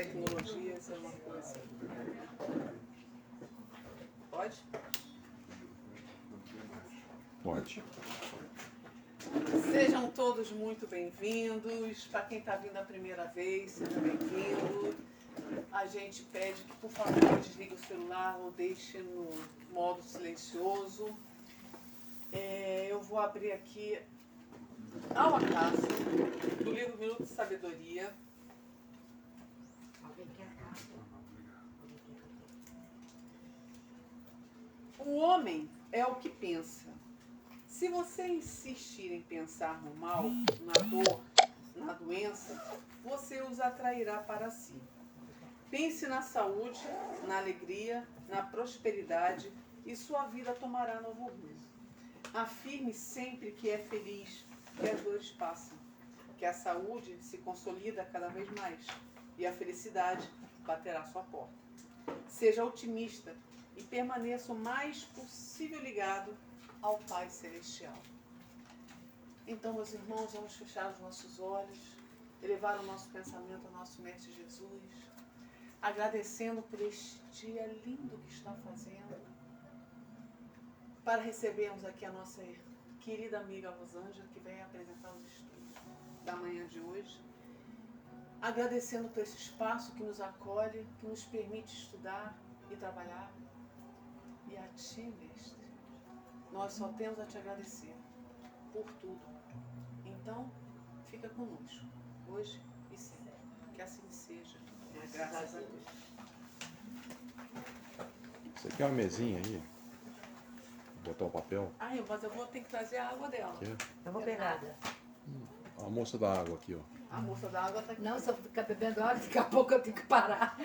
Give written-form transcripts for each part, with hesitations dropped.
tecnologias é uma coisa. Pode? Pode. Sejam todos muito bem-vindos. Para quem está vindo a primeira vez, seja bem-vindo. A gente pede que, por favor, desligue o celular ou deixe no modo silencioso. Eu vou abrir aqui, ao acaso, do livro Minuto de Sabedoria. O homem é o que pensa. Se você insistir em pensar no mal, na dor, na doença, você os atrairá para si. Pense na saúde, na alegria, na prosperidade e sua vida tomará novo rumo. Afirme sempre que é feliz, que as dores passam, que a saúde se consolida cada vez mais e a felicidade baterá sua porta. Seja otimista e permaneça o mais possível ligado ao Pai Celestial. Então, meus irmãos, vamos fechar os nossos olhos, elevar o nosso pensamento ao nosso Mestre Jesus, agradecendo por este dia lindo que está fazendo, para recebermos aqui a nossa querida amiga Rosângela, que vem apresentar os estudos da manhã de hoje, agradecendo por esse espaço que nos acolhe, que nos permite estudar e trabalhar. E a Ti, Mestre, nós só temos a Te agradecer por tudo. Então, fica conosco, hoje e sempre. Que assim seja. Graças a Deus. Você quer uma mesinha aí? Vou botar o papel? Mas eu vou ter que trazer a água dela. Quer? Eu vou pegar. A moça da água aqui, ó. A moça da água está aqui. Não, se eu ficar bebendo água, daqui a pouco eu tenho que parar.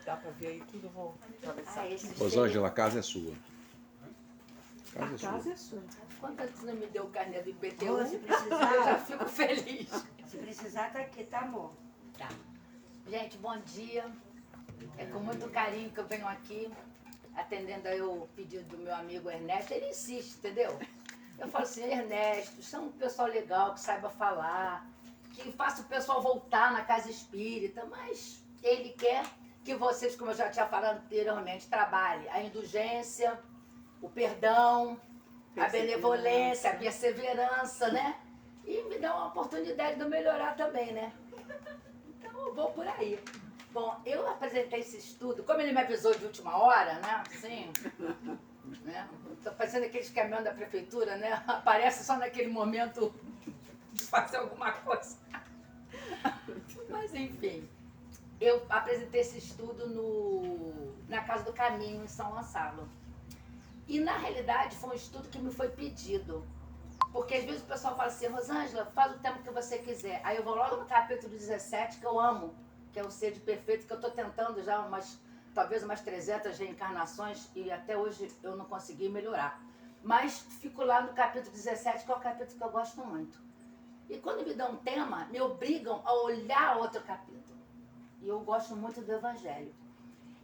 Dá para ver aí tudo, eu vou atravessar. Rosângela, a casa é sua. A casa é sua. Casa é sua. Quando você não me deu o carnê do IPTU, Ô, se eu já precisar, fico feliz. se precisar, tá aqui, tá, amor? Tá. Gente, bom dia. É com muito carinho que eu venho aqui, atendendo aí o pedido do meu amigo Ernesto. Ele insiste, entendeu? Eu falo assim, Ernesto, são um pessoal legal, que saiba falar, que faça o pessoal voltar na casa espírita, mas ele quer que vocês, como eu já tinha falado anteriormente, trabalhem a indulgência, o perdão, a benevolência, a perseverança, né? E me dá uma oportunidade de eu melhorar também, né? Então eu vou por aí. Bom, eu apresentei esse estudo, como ele me avisou de última hora, né? Sim. Né? Tô parecendo aqueles caminhões da prefeitura, né? Aparece só naquele momento de fazer alguma coisa. Mas enfim, eu apresentei esse estudo na Casa do Caminho, em São Gonçalo. E na realidade foi um estudo que me foi pedido. Porque às vezes o pessoal fala assim, Rosângela, faz o tempo que você quiser. Aí eu vou logo no capítulo 17, que eu amo, que é o Ser de Perfeito, que eu estou tentando já talvez umas 300 reencarnações e até hoje eu não consegui melhorar. Mas fico lá no capítulo 17, que é o capítulo que eu gosto muito. E quando me dão um tema, me obrigam a olhar outro capítulo. E eu gosto muito do Evangelho.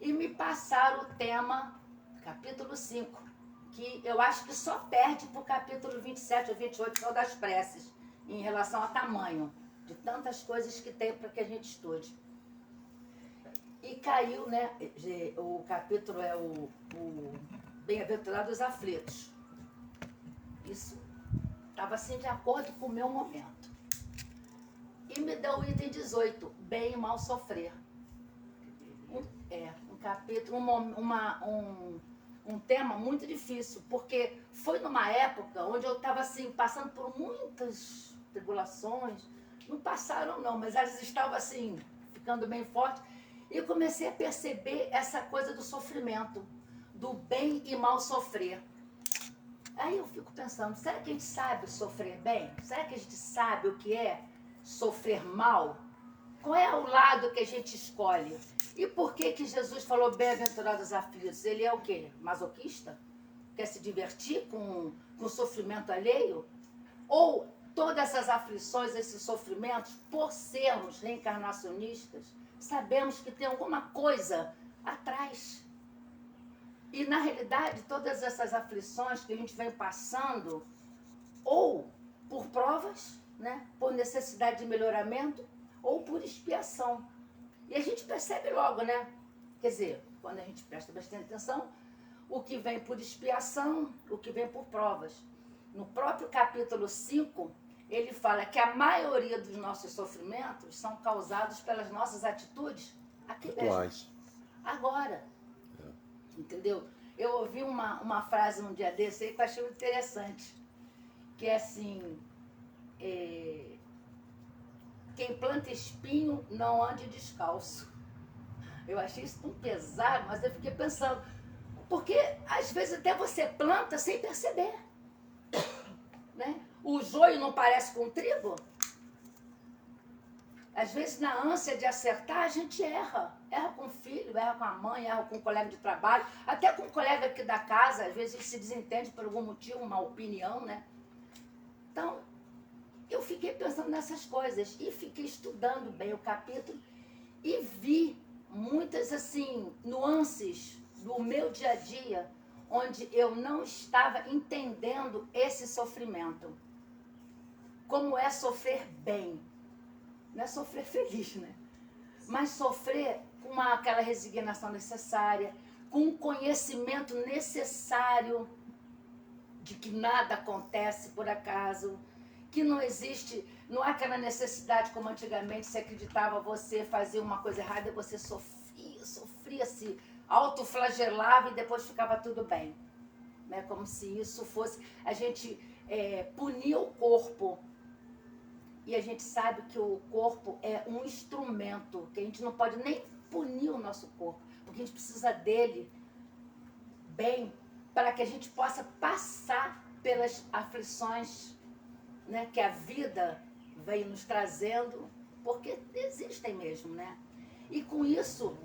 E me passaram o tema, capítulo 5, que eu acho que só perde para o capítulo 27 ou 28, que é o das preces, em relação ao tamanho de tantas coisas que tem para que a gente estude. E caiu, né? O capítulo é o Bem-aventurado os aflitos. Isso estava assim de acordo com o meu momento. E me deu o item 18, bem e mal sofrer. Um capítulo, um tema muito difícil, porque foi numa época onde eu estava assim, passando por muitas tribulações. Não passaram não, mas elas estavam assim, ficando bem fortes. E eu comecei a perceber essa coisa do sofrimento, do bem e mal sofrer. Aí eu fico pensando, será que a gente sabe sofrer bem? Será que a gente sabe o que é sofrer mal? Qual é o lado que a gente escolhe? E por que que Jesus falou bem-aventurados os aflitos? Ele é o quê? Masoquista? Quer se divertir com o sofrimento alheio? Ou todas essas aflições, esses sofrimentos, por sermos reencarnacionistas, sabemos que tem alguma coisa atrás. E, na realidade, todas essas aflições que a gente vem passando, ou por provas, né, por necessidade de melhoramento, ou por expiação. E a gente percebe logo, né? Quer dizer, quando a gente presta bastante atenção, o que vem por expiação, o que vem por provas. No próprio capítulo 5, ele fala que a maioria dos nossos sofrimentos são causados pelas nossas atitudes aqui mesmo, Atuais. agora. Entendeu? Eu ouvi uma frase um dia desse aí que eu achei muito interessante, que é assim, quem planta espinho não ande descalço. Eu achei isso tão pesado, mas eu fiquei pensando, porque às vezes até você planta sem perceber, né? O joio não parece com o trigo? Às vezes, na ânsia de acertar, a gente erra. Erra com o filho, erra com a mãe, erra com o colega de trabalho, até com o colega aqui da casa. Às vezes, a gente se desentende por algum motivo, uma opinião, né? Então, eu fiquei pensando nessas coisas e fiquei estudando bem o capítulo e vi muitas, assim, nuances do meu dia a dia, onde eu não estava entendendo esse sofrimento. Como é sofrer bem. Não é sofrer feliz, né? Mas sofrer com aquela resignação necessária, com um conhecimento necessário de que nada acontece por acaso, que não existe, não há aquela necessidade como antigamente se acreditava, você fazia uma coisa errada e você sofria, se autoflagelava e depois ficava tudo bem. Né? Como se isso fosse, a gente punir o corpo. E a gente sabe que o corpo é um instrumento, que a gente não pode nem punir o nosso corpo, porque a gente precisa dele bem, para que a gente possa passar pelas aflições, né, que a vida vem nos trazendo, porque existem mesmo, né? E com isso,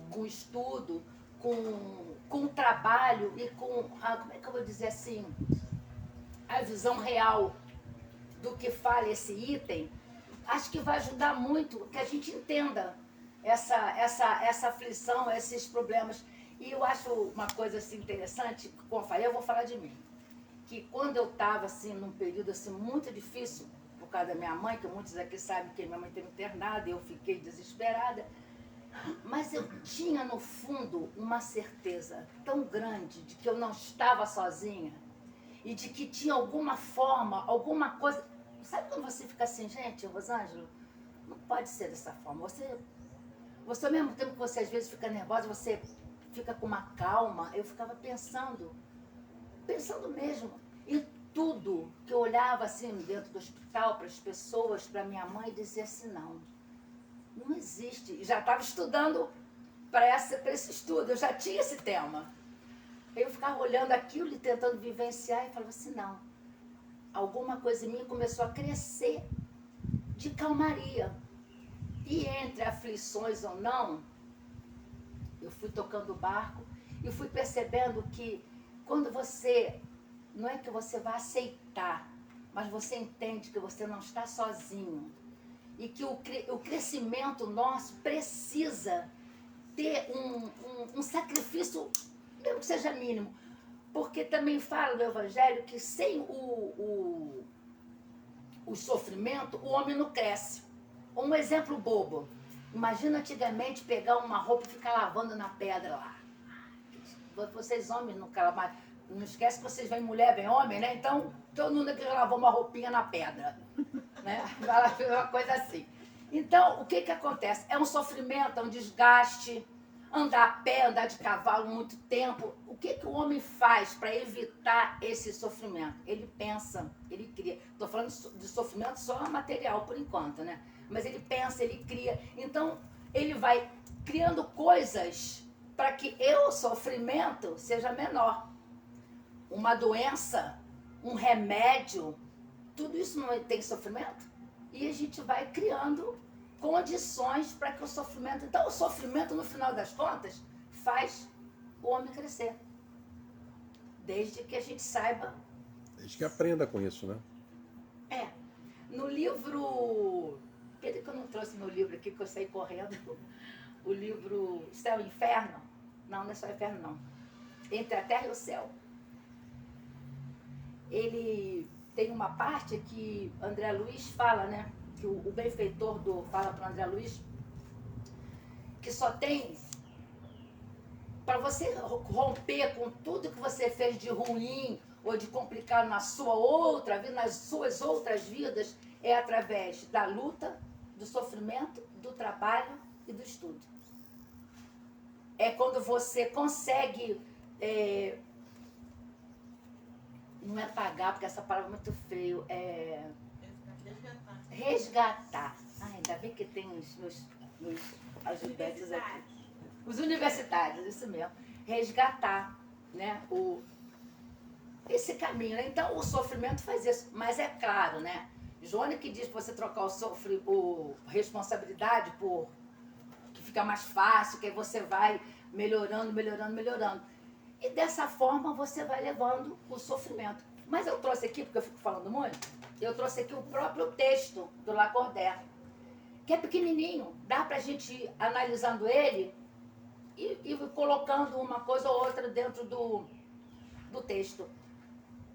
com o estudo, com o trabalho e com, como é que eu vou dizer assim, a visão real do que fala esse item, acho que vai ajudar muito que a gente entenda essa aflição, esses problemas. E eu acho uma coisa assim interessante, como eu falei, eu vou falar de mim, que quando eu estava assim, num período assim, muito difícil, por causa da minha mãe, que muitos aqui sabem que minha mãe teve internada, eu fiquei desesperada, mas eu tinha no fundo uma certeza tão grande de que eu não estava sozinha e de que tinha alguma forma, alguma coisa. Sabe quando você fica assim, gente, Rosângela, não pode ser dessa forma. Você ao mesmo tempo que você às vezes fica nervosa, você fica com uma calma. Eu ficava pensando mesmo em tudo que eu olhava assim dentro do hospital, para as pessoas, para minha mãe, e dizia assim, não existe. E já estava estudando para esse estudo, eu já tinha esse tema. Eu ficava olhando aquilo e tentando vivenciar e falava assim, não. Alguma coisa em mim começou a crescer de calmaria. E entre aflições ou não, eu fui tocando o barco e fui percebendo que quando você, não é que você vai aceitar, mas você entende que você não está sozinho. E que o crescimento nosso precisa ter um sacrifício, mesmo que seja mínimo. Porque também fala no Evangelho que sem o sofrimento, o homem não cresce. Um exemplo bobo. Imagina antigamente pegar uma roupa e ficar lavando na pedra lá. Vocês homens não esquece que vocês vêm mulher, vem homem, né? Então, todo mundo aqui já lavou uma roupinha na pedra. Né? Uma coisa assim. Então, o que acontece? É um sofrimento, é um desgaste. Andar a pé, andar de cavalo muito tempo. O que o homem faz para evitar esse sofrimento? Ele pensa, ele cria. Estou falando de sofrimento só material por enquanto, né? Mas ele pensa, ele cria. Então, ele vai criando coisas para que o sofrimento seja menor. Uma doença, um remédio, tudo isso não tem sofrimento? E a gente vai criando condições para que o sofrimento... Então, o sofrimento, no final das contas, faz o homem crescer. Desde que a gente saiba... Desde que aprenda com isso, né? No livro... Pena que eu não trouxe meu livro aqui, que eu saí correndo. O livro Céu e Inferno. Não é Céu e Inferno, não. Entre a Terra e o Céu. Ele tem uma parte que André Luiz fala, né? que o benfeitor fala para o André Luiz, que só tem para você romper com tudo que você fez de ruim ou de complicado na sua outra vida, nas suas outras vidas, é através da luta, do sofrimento, do trabalho e do estudo. É quando você consegue, não é pagar, porque essa palavra é muito feio, é resgatar. Ainda bem que tem os ajudantes aqui. Os universitários, isso mesmo. Resgatar, né, esse caminho. Né? Então, o sofrimento faz isso. Mas é claro, né? Joane que diz para você trocar o responsabilidade por que fica mais fácil, que aí você vai melhorando, melhorando, melhorando. E dessa forma você vai levando o sofrimento. Mas eu trouxe aqui, porque eu fico falando muito, eu trouxe aqui o próprio texto do Lacordaire, que é pequenininho. Dá para a gente ir analisando ele e colocando uma coisa ou outra dentro do texto.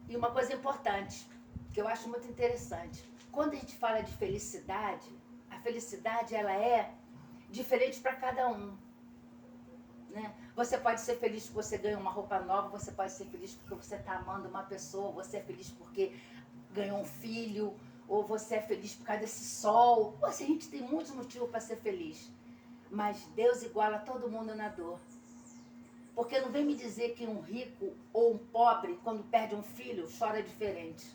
E uma coisa importante, que eu acho muito interessante. Quando a gente fala de felicidade, a felicidade ela é diferente para cada um. Né? Você pode ser feliz porque você ganha uma roupa nova, você pode ser feliz porque você está amando uma pessoa, você é feliz porque ganhou um filho, ou você é feliz por causa desse sol. Pô, a gente tem muitos motivos para ser feliz. Mas Deus iguala todo mundo na dor. Porque não vem me dizer que um rico ou um pobre, quando perde um filho, chora diferente.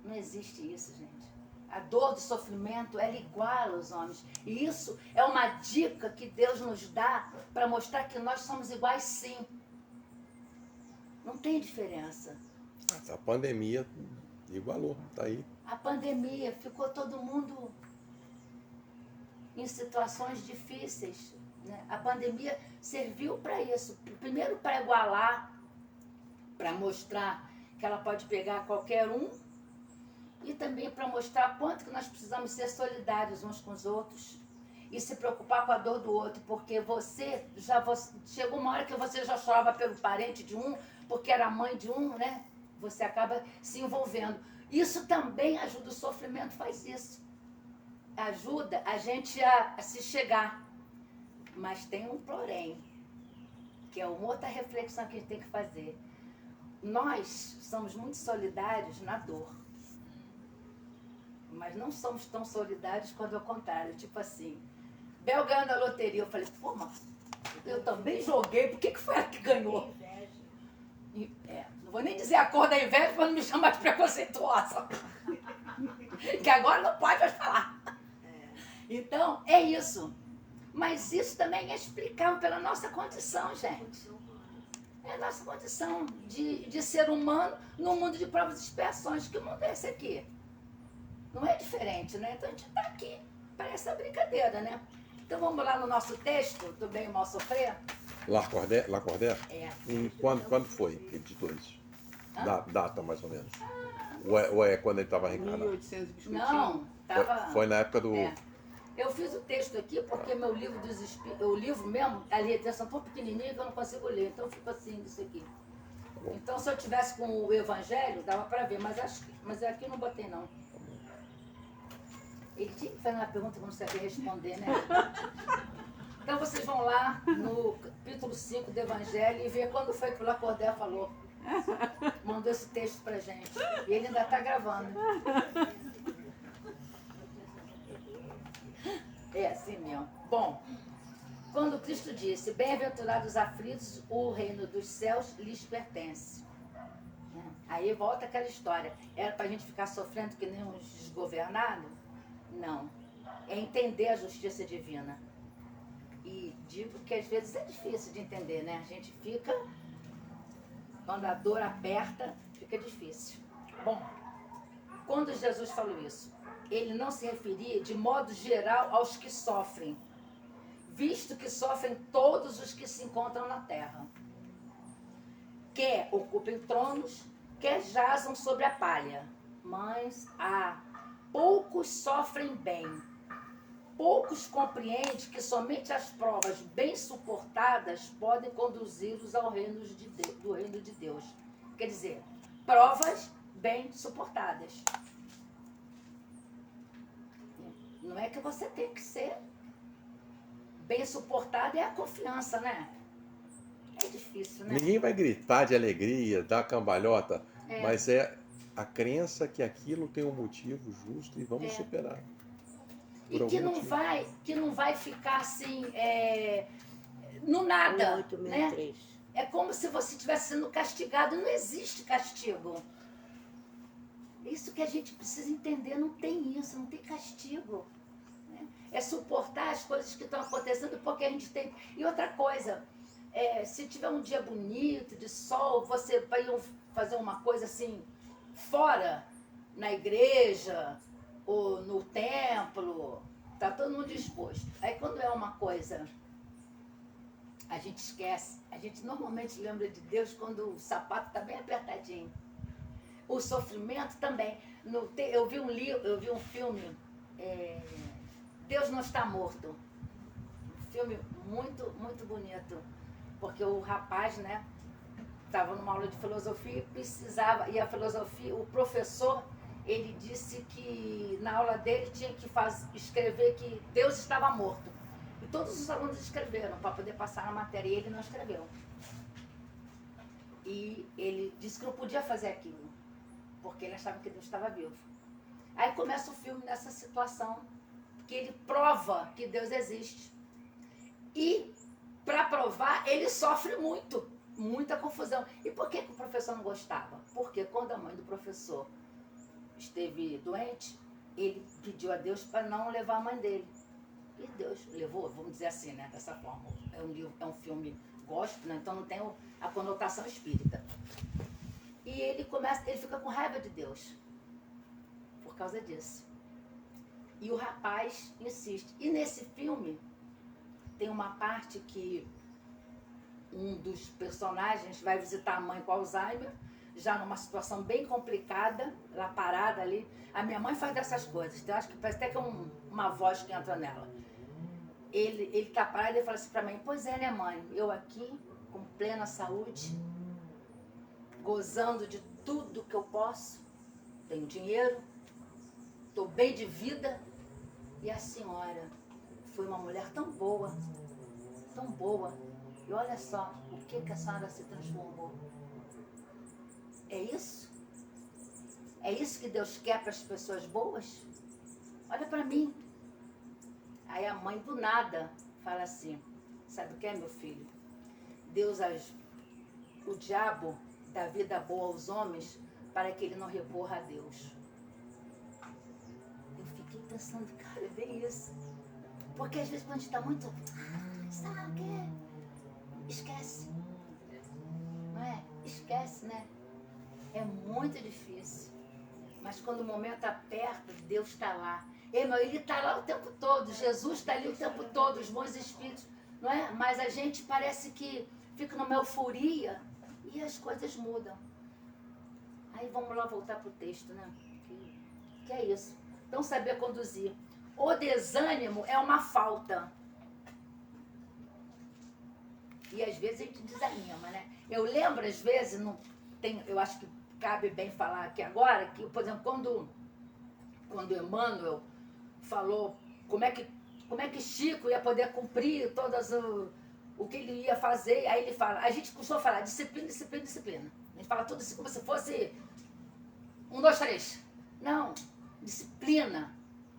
Não existe isso, gente. A dor do sofrimento, ela iguala os homens. E isso é uma dica que Deus nos dá para mostrar que nós somos iguais, sim. Não tem diferença. A pandemia igualou, tá aí. A pandemia ficou todo mundo em situações difíceis. Né? A pandemia serviu para isso. Primeiro para igualar, para mostrar que ela pode pegar qualquer um, e também para mostrar quanto que nós precisamos ser solidários uns com os outros e se preocupar com a dor do outro, porque chegou uma hora que você já chorava pelo parente de um, porque era mãe de um, né? Você acaba se envolvendo. Isso também ajuda, o sofrimento faz isso. Ajuda a gente a se chegar. Mas tem um porém, que é uma outra reflexão que a gente tem que fazer. Nós somos muito solidários na dor. Mas não somos tão solidários quando é o contrário. Tipo assim, Bel ganhou na loteria. Eu falei, pô, mas eu também joguei. Por que foi ela que ganhou? Não vou nem dizer a cor da inveja para não me chamar de preconceituosa. Que agora não pode mais falar. Então, é isso. Mas isso também é explicável pela nossa condição, gente. É a nossa condição de ser humano num mundo de provas e expiações. Que mundo é esse aqui? Não é diferente, né? Então a gente está aqui para essa brincadeira, né? Então vamos lá no nosso texto, do Bem e Mal Sofrer. Lacordaire? É. Quando foi editou isso? Data mais ou menos. Ou é quando ele estava reencarnado? 1800 biscoitinhos. Não, estava... Foi na época do... É. Eu fiz o texto aqui porque meu livro dos espíritos, o livro mesmo, a letra tão pequenininha que eu não consigo ler, então fica assim, isso aqui. Então se eu tivesse com o Evangelho, dava para ver, mas aqui eu não botei não. Ele tinha que fazer uma pergunta que eu não sabia responder, né? Então vocês vão lá no capítulo 5 do Evangelho e ver quando foi que o Lacordaire falou. Mandou esse texto pra gente. E ele ainda está gravando. É assim mesmo. Bom, quando Cristo disse, bem-aventurados aflitos, o reino dos céus lhes pertence. Aí volta aquela história. Era pra gente ficar sofrendo que nem uns desgovernados? Não. É entender a justiça divina. E digo que às vezes é difícil de entender, né? A gente fica, quando a dor aperta, fica difícil. Bom, quando Jesus falou isso, ele não se referia de modo geral aos que sofrem, visto que sofrem todos os que se encontram na terra. Quer ocupem tronos, quer jazam sobre a palha. Mas poucos sofrem bem. Poucos compreendem que somente as provas bem suportadas podem conduzi-los ao reino do reino de Deus. Quer dizer, provas bem suportadas. que você tem que ser bem suportado, é a confiança, né? É difícil, né? Ninguém vai gritar de alegria, dar cambalhota, É. mas é a crença que aquilo tem um motivo justo e vamos superar. E Por que algum não, motivo. que não vai ficar assim, no nada, 1863. né? É como se você estivesse sendo castigado. Não existe castigo. Isso que a gente precisa entender, não tem isso, não tem castigo. Né? É suportar as coisas que estão acontecendo porque a gente tem... E outra coisa, se tiver um dia bonito, de sol, você vai fazer uma coisa assim, fora, na igreja, ou no templo, tá todo mundo disposto. Aí quando é uma coisa, a gente esquece. A gente normalmente lembra de Deus quando o sapato está bem apertadinho. O sofrimento também. Eu vi um filme, Deus Não Está Morto. Um filme muito, muito bonito. Porque o rapaz, né, estava numa aula de filosofia e precisava, e a filosofia, o professor, ele disse que na aula dele tinha que escrever que Deus estava morto. E todos os alunos escreveram para poder passar na matéria, e ele não escreveu. E ele disse que não podia fazer aquilo, porque ele achava que Deus estava vivo. Aí começa o filme nessa situação, que ele prova que Deus existe. E, para provar, ele sofre muito, muita confusão. E por que o professor não gostava? Porque quando a mãe do professor esteve doente, ele pediu a Deus para não levar a mãe dele. E Deus levou, vamos dizer assim, né, dessa forma. É um filme gospel, né, então não tem a conotação espírita. E ele fica com raiva de Deus por causa disso. E o rapaz insiste. E nesse filme tem uma parte que um dos personagens vai visitar a mãe com Alzheimer, já numa situação bem complicada, lá parada ali. A minha mãe faz dessas coisas, então acho que parece até que é uma voz que entra nela. Ele tá parado e fala assim pra mãe: pois é, né, mãe? Eu aqui, com plena saúde, gozando de tudo que eu posso, tenho dinheiro, estou bem de vida, e a senhora foi uma mulher tão boa, e olha só o que a senhora se transformou. É isso? É isso que Deus quer para as pessoas boas? Olha para mim. Aí a mãe do nada fala assim: sabe o que é, meu filho? O diabo dá vida boa aos homens para que ele não recorra a Deus. Eu fiquei pensando, cara, é bem isso. Porque às vezes quando a gente está muito... sabe o quê? Esquece. Não é? Esquece, né? É muito difícil. Mas quando o momento aperta, Deus está lá. Ele está lá o tempo todo. Jesus está ali o tempo todo. Os bons espíritos, não é? Mas a gente parece que fica numa euforia e as coisas mudam. Aí vamos lá voltar para o texto, né? Que é isso. Então, saber conduzir. O desânimo é uma falta. E às vezes a gente desanima, né? Eu lembro, às vezes, eu acho que cabe bem falar aqui agora, que, por exemplo, quando Emmanuel falou como é que Chico ia poder cumprir o que ele ia fazer, aí ele fala, a gente costuma falar disciplina, disciplina, disciplina. A gente fala tudo assim como se fosse 1, 2, 3. Não, disciplina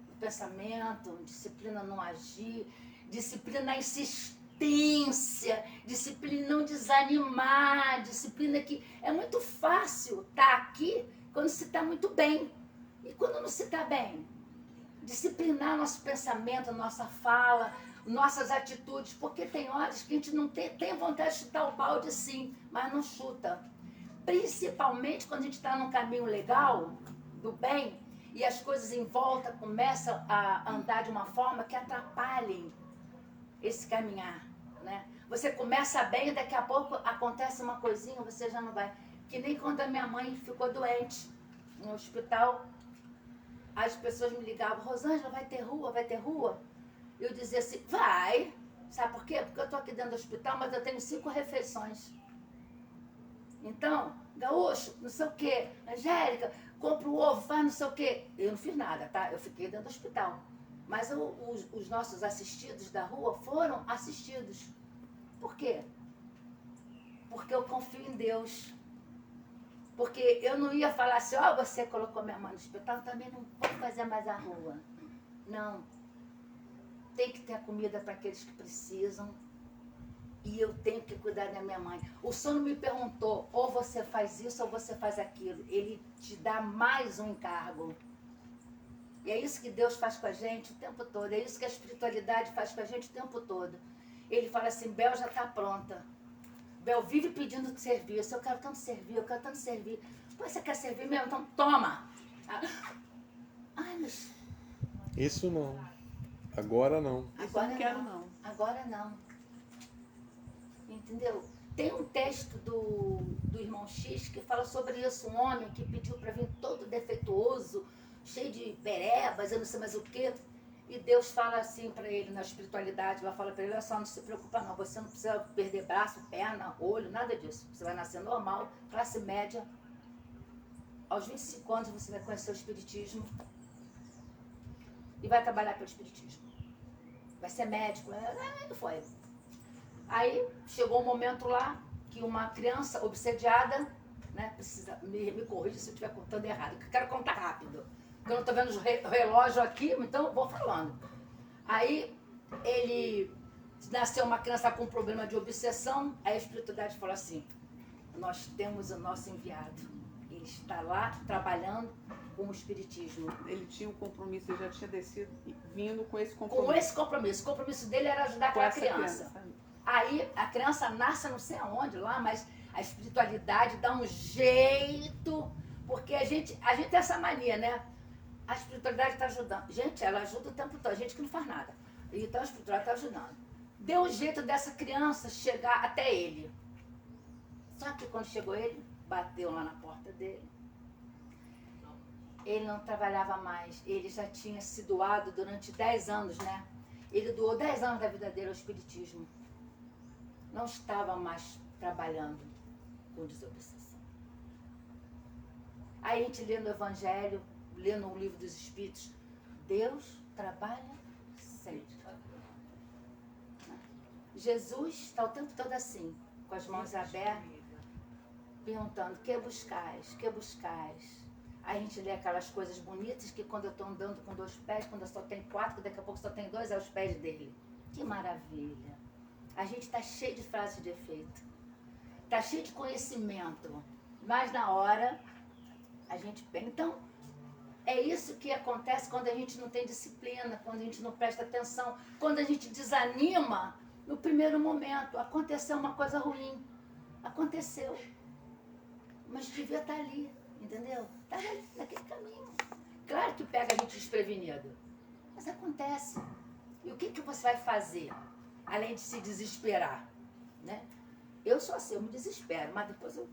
no pensamento, disciplina no agir, disciplina na insistência, disciplina em não desanimar, disciplina que é muito fácil estar aqui quando se está muito bem. E quando não se está bem? Disciplinar nosso pensamento, nossa fala, nossas atitudes, porque tem horas que a gente não tem vontade de chutar o balde sim, mas não chuta. Principalmente quando a gente está num caminho legal, do bem, e as coisas em volta começam a andar de uma forma que atrapalhem esse caminhar, né? Você começa bem e daqui a pouco acontece uma coisinha, você já não vai. Que nem quando a minha mãe ficou doente no hospital, as pessoas me ligavam: Rosângela, vai ter rua, vai ter rua? Eu dizia assim: vai. Sabe por quê? Porque eu estou aqui dentro do hospital, mas eu tenho 5 refeições. Então, Gaúcho, não sei o quê, Angélica, compra o ovo, faz não sei o quê. Eu não fiz nada, tá? Eu fiquei dentro do hospital. Mas os nossos assistidos da rua foram assistidos. Por quê? Porque eu confio em Deus. Porque eu não ia falar assim, ó, você colocou minha mãe no hospital, também não pode fazer mais a rua. Não. Tem que ter comida para aqueles que precisam. E eu tenho que cuidar da minha mãe. O senhor não me perguntou, ou você faz isso ou você faz aquilo. Ele te dá mais um encargo. E é isso que Deus faz com a gente o tempo todo. É isso que a espiritualidade faz com a gente o tempo todo. Ele fala assim, Bel já está pronta. Bel vive pedindo serviço. Eu quero tanto servir, eu quero tanto servir. Pô, você quer servir mesmo? Então toma. Ai, mas... Isso não. Agora não. Isso eu não quero, não. Agora não. Entendeu? Tem um texto do irmão X que fala sobre isso. Um homem que pediu para vir todo defeituoso, cheio de perebas, eu não sei mais o quê. E Deus fala assim para ele, na espiritualidade, ela fala para ele, olha só, não se preocupa não, você não precisa perder braço, perna, olho, nada disso. Você vai nascer normal, classe média. Aos 25 anos você vai conhecer o espiritismo e vai trabalhar pelo espiritismo. Vai ser médico. Não foi. Aí chegou um momento lá que uma criança obsediada, né, precisa, me corrija se eu estiver contando errado, que eu quero contar rápido. Porque eu não estou vendo o relógio aqui, então eu vou falando. Aí ele nasceu uma criança com um problema de obsessão, aí a espiritualidade falou assim, nós temos o nosso enviado. Ele está lá trabalhando com o espiritismo. Ele tinha um compromisso, ele já tinha descido vindo com esse compromisso. Com esse compromisso. O compromisso dele era ajudar aquela criança. Aí a criança nasce não sei aonde lá, mas a espiritualidade dá um jeito, porque a gente tem essa mania, né? A espiritualidade está ajudando. Gente, ela ajuda o tempo todo, a gente que não faz nada. Então a espiritualidade está ajudando. Deu um jeito dessa criança chegar até ele. Só que quando chegou ele, bateu lá na porta dele. Ele não trabalhava mais. Ele já tinha se doado durante 10 anos, né? Ele doou 10 anos da vida dele ao espiritismo. Não estava mais trabalhando com desobsessão. Aí a gente lê no Evangelho, lê no Livro dos Espíritos, Deus trabalha sempre. Jesus está o tempo todo assim, com as mãos abertas, perguntando, que buscais, que buscais? Aí a gente lê aquelas coisas bonitas que quando eu estou andando com 2 pés, quando eu só tenho 4, daqui a pouco só tem 2, é os pés dele. Que maravilha! A gente está cheio de frases de efeito, está cheio de conhecimento, mas na hora a gente pensa. Então, é isso que acontece quando a gente não tem disciplina, quando a gente não presta atenção, quando a gente desanima no primeiro momento. Aconteceu uma coisa ruim, aconteceu, mas devia estar ali, entendeu? Estava ali, naquele caminho. Claro que pega a gente desprevenido, mas acontece. E o que você vai fazer? Além de se desesperar, né? Eu sou assim, eu me desespero, mas depois eu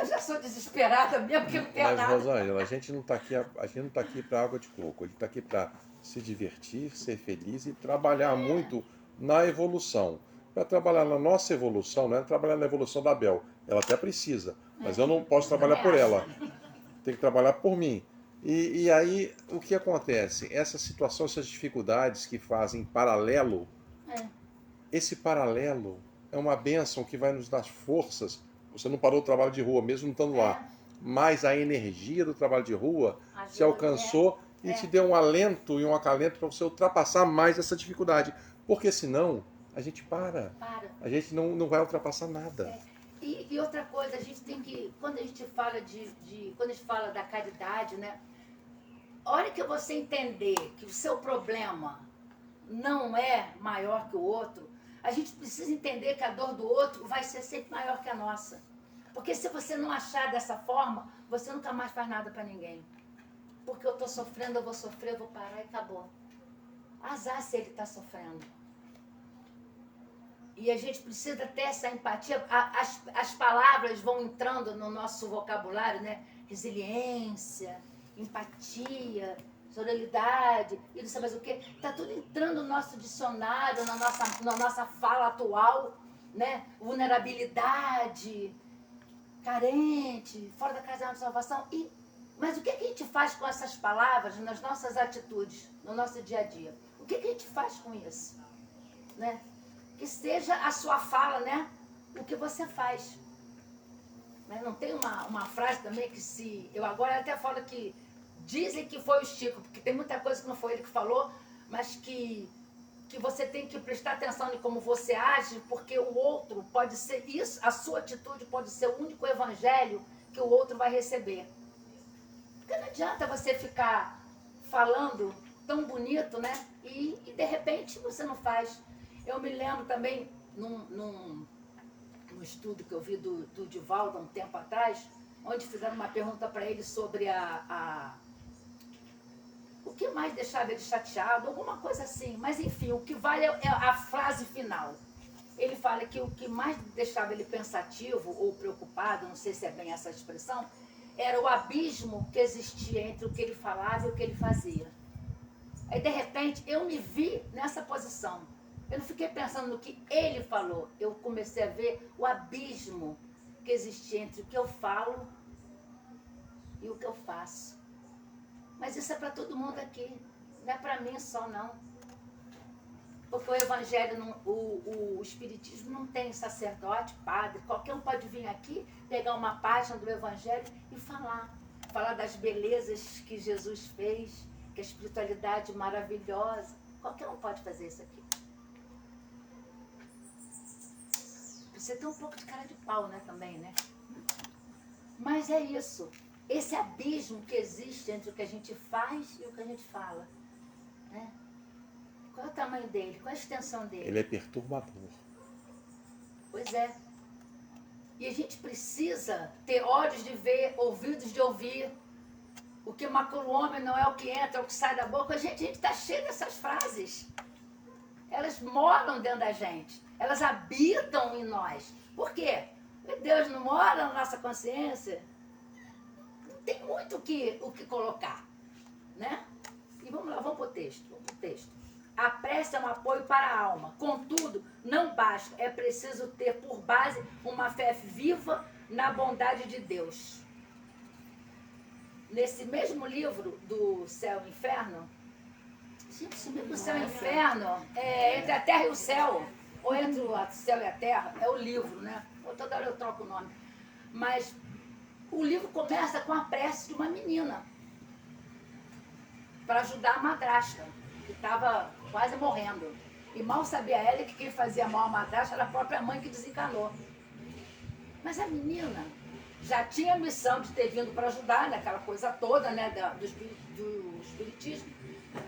já sou desesperada mesmo, porque não tenho Mas, nada. Rosângela, a gente não está aqui para água de coco, a gente está aqui para se divertir, ser feliz e trabalhar muito na evolução. Para trabalhar na nossa evolução, não é trabalhar na evolução da Bel. Ela até precisa, mas eu não posso trabalhar por ela. Tem que trabalhar por mim. E aí, o que acontece? Essa situação, essas dificuldades que fazem paralelo, esse paralelo é uma bênção que vai nos dar forças. Você não parou o trabalho de rua, mesmo não estando lá. Mas a energia do trabalho de rua te alcançou e te deu um alento e um acalento para você ultrapassar mais essa dificuldade. Porque senão, a gente para. A gente não vai ultrapassar nada. E outra coisa, a gente tem que, quando a gente fala quando a gente fala da caridade, né? A hora que você entender que o seu problema não é maior que o outro, a gente precisa entender que a dor do outro vai ser sempre maior que a nossa. Porque se você não achar dessa forma, você nunca mais faz nada para ninguém. Porque eu estou sofrendo, eu vou sofrer, eu vou parar e acabou. Azar se ele está sofrendo. E a gente precisa ter essa empatia. As palavras vão entrando no nosso vocabulário, né? Resiliência, empatia, sororidade, e não sei mais o quê. Está tudo entrando no nosso dicionário, na nossa fala atual, né? Vulnerabilidade, carente, fora da casa de salvação. E Mas o que a gente faz com essas palavras nas nossas atitudes, no nosso dia a dia? O que a gente faz com isso? Né? Que seja a sua fala, né? O que você faz. Mas não tem uma frase também que se... Eu agora até falo que dizem que foi o Chico, porque tem muita coisa que não foi ele que falou, mas que você tem que prestar atenção em como você age, porque o outro pode ser isso, a sua atitude pode ser o único evangelho que o outro vai receber. Porque não adianta você ficar falando tão bonito, né? E de repente você não faz. Eu me lembro também, num estudo que eu vi do Divaldo há um tempo atrás, onde fizeram uma pergunta para ele sobre o que mais deixava ele chateado, alguma coisa assim. Mas enfim, o que vale é a frase final. Ele fala que o que mais deixava ele pensativo ou preocupado, não sei se é bem essa expressão, era o abismo que existia entre o que ele falava e o que ele fazia. Aí, de repente, eu me vi nessa posição. Eu não fiquei pensando no que ele falou. Eu comecei a ver o abismo que existia entre o que eu falo e o que eu faço. Mas isso é para todo mundo aqui. Não é para mim só, não. Porque o evangelho, o espiritismo não tem sacerdote, padre. Qualquer um pode vir aqui, pegar uma página do evangelho e falar. Falar das belezas que Jesus fez, que a espiritualidade maravilhosa. Qualquer um pode fazer isso aqui. Você tem um pouco de cara de pau, né, também, né? Mas é isso. Esse abismo que existe entre o que a gente faz e o que a gente fala. Né? Qual é o tamanho dele? Qual é a extensão dele? Ele é perturbador. Pois é. E a gente precisa ter olhos de ver, ouvidos de ouvir. O que macula o homem não é o que entra, é o que sai da boca. A gente está cheio dessas frases. Elas moram dentro da gente. Elas habitam em nós. Por quê? Porque Deus não mora na nossa consciência. Não tem muito o que colocar. Né? E vamos lá, vamos para o texto. A prece é um apoio para a alma. Contudo, não basta. É preciso ter por base uma fé viva na bondade de Deus. Nesse mesmo livro do Céu e Inferno, gente, esse livro do Céu e Inferno é entre a terra e o céu, ou entre o céu e a terra, é o livro, né? Toda hora eu troco o nome. Mas o livro começa com a prece de uma menina para ajudar a madrasta, que estava quase morrendo. E mal sabia ela que quem fazia mal à madrasta era a própria mãe que desencanou. Mas a menina já tinha a missão de ter vindo para ajudar naquela coisa toda, né, do espiritismo.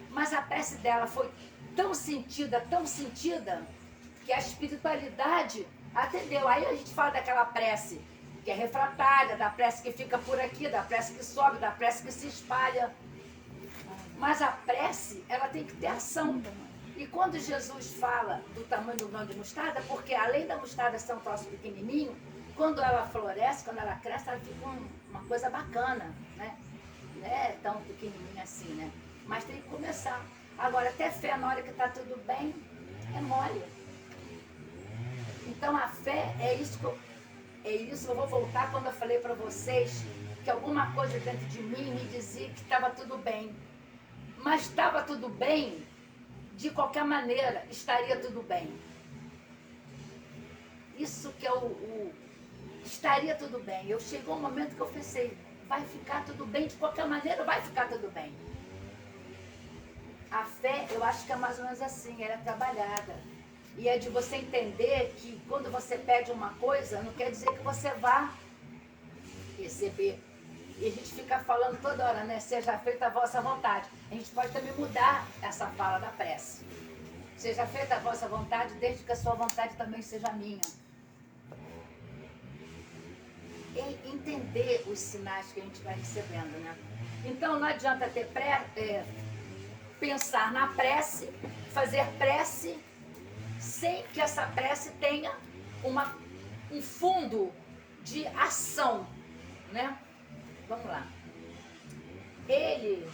Mas a prece dela foi tão sentida, que a espiritualidade atendeu. Aí a gente fala daquela prece que é refratária, da prece que fica por aqui, da prece que sobe, da prece que se espalha. Mas a prece, ela tem que ter ação. E quando Jesus fala do tamanho do grão de mostarda, porque além da mostarda ser um troço pequenininho, quando ela floresce, quando ela cresce, ela fica uma coisa bacana, né? Não é tão pequenininha assim, né? Mas tem que começar. Agora, ter fé na hora que está tudo bem, é mole. Então, a fé é isso que eu vou voltar quando eu falei para vocês que alguma coisa dentro de mim me dizia que estava tudo bem. Mas estava tudo bem, de qualquer maneira, estaria tudo bem. Isso que é estaria tudo bem. Chegou um momento que eu pensei, vai ficar tudo bem, de qualquer maneira vai ficar tudo bem. A fé, eu acho que é mais ou menos assim, ela é trabalhada. E é de você entender que quando você pede uma coisa, não quer dizer que você vá receber. E a gente fica falando toda hora, né? Seja feita a vossa vontade. A gente pode também mudar essa fala da prece. Seja feita a vossa vontade, desde que a sua vontade também seja minha. E entender os sinais que a gente vai recebendo, né? Então não adianta ter pensar na prece, fazer prece, sem que essa prece tenha um fundo de ação, né? Vamos lá. Ele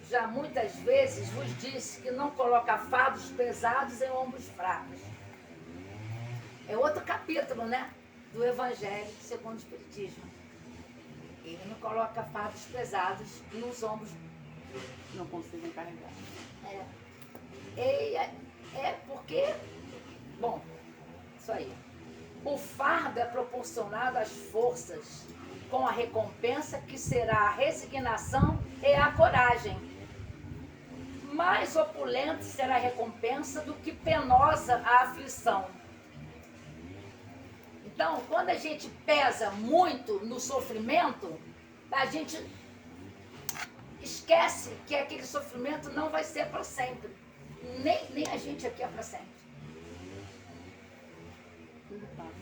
já muitas vezes vos disse que não coloca fardos pesados em ombros fracos. É outro capítulo, né? Do Evangelho segundo o Espiritismo. Ele não coloca fardos pesados nos ombros. Não conseguem carregar. É porque, bom, isso aí. O fardo é proporcionado às forças, com a recompensa que será a resignação e a coragem. Mais opulente será a recompensa do que penosa a aflição. Então, quando a gente pesa muito no sofrimento, a gente esquece que aquele sofrimento não vai ser para sempre. Nem a gente aqui é para sempre. Tudo passa.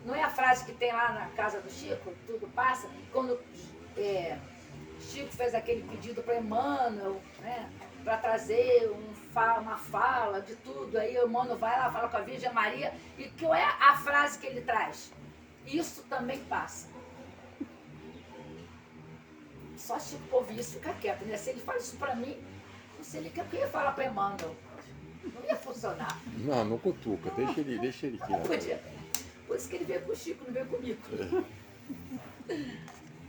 Não é a frase que tem lá na casa do Chico, tudo passa? Quando Chico fez aquele pedido para Emmanuel, né, para trazer uma fala de tudo, aí o Emmanuel vai lá, fala com a Virgem Maria, e qual é a frase que ele traz? Isso também passa. Só Chico ouvir isso fica quieto, né? Se ele faz isso para mim, não sei ele que eu ia falar para Emmanuel. Não ia funcionar. Não cutuca, deixa ele aqui. Não podia. Por isso que ele veio com o Chico, não veio comigo.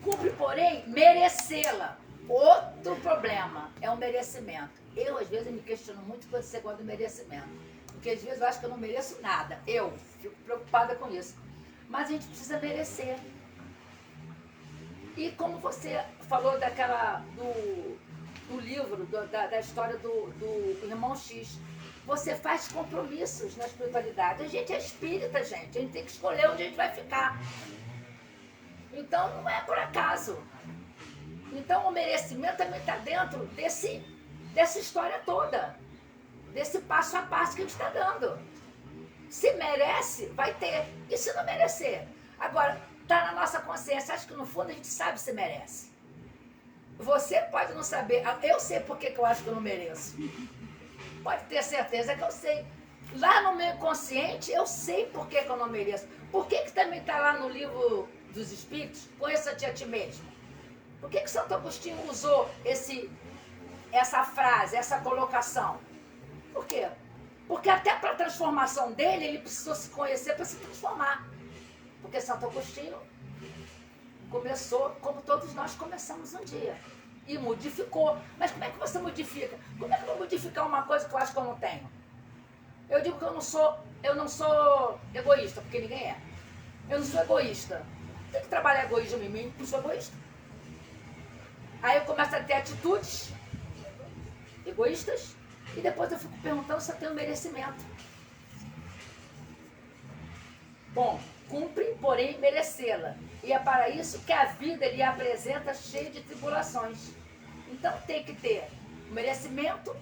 Cumpre, porém, merecê-la. Outro problema é o merecimento. Eu, às vezes, me questiono muito com esse negócio do merecimento. Porque, às vezes, eu acho que eu não mereço nada. Eu fico preocupada com isso. Mas a gente precisa merecer. E como você falou do livro, da história do irmão X, você faz compromissos na espiritualidade. A gente é espírita, gente. A gente tem que escolher onde a gente vai ficar. Então, não é por acaso. Então, o merecimento também está dentro dessa história toda. Desse passo a passo que a gente está dando. Se merece, vai ter. E se não merecer? Agora, está na nossa consciência. Acho que, no fundo, a gente sabe se merece. Você pode não saber. Eu sei por que eu acho que eu não mereço. Pode ter certeza que eu sei. Lá no meu inconsciente, eu sei por que eu não mereço. Por que também está lá no livro dos Espíritos, conheça-te a ti mesmo? Por que Santo Agostinho usou essa frase, essa colocação? Por quê? Porque até para a transformação dele, ele precisou se conhecer para se transformar. Porque Santo Agostinho começou como todos nós começamos um dia. E modificou. Mas como é que você modifica? Como é que eu vou modificar uma coisa que eu acho que eu não tenho? Eu digo que eu não sou egoísta, porque ninguém é. Eu não sou egoísta. Tem que trabalhar egoísmo em mim, não sou egoísta. Aí eu começo a ter atitudes egoístas e depois eu fico perguntando se eu tenho merecimento. Bom, cumpre, porém, merecê-la. E é para isso que a vida lhe apresenta cheia de tribulações. Então tem que ter o merecimento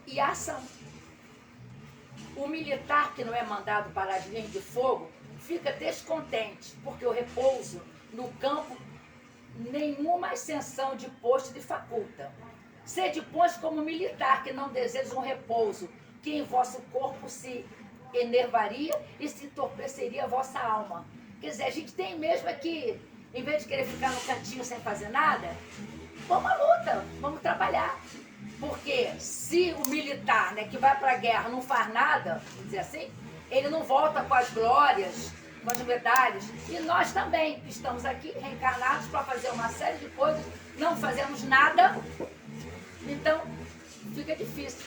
e a ação. O militar que não é mandado para as linhas de fogo fica descontente, porque o repouso no campo nenhuma ascensão de posto lhe faculta. Sede, pois, como militar que não deseja um repouso, que em vosso corpo se enervaria e se entorpeceria a vossa alma. Quer dizer, a gente tem mesmo aqui, em vez de querer ficar no cantinho sem fazer nada, vamos à luta, vamos trabalhar. Porque se o militar, né, que vai para a guerra não faz nada, vamos dizer assim, ele não volta com as glórias, com as medalhas. E nós também estamos aqui reencarnados para fazer uma série de coisas, não fazemos nada, então fica difícil.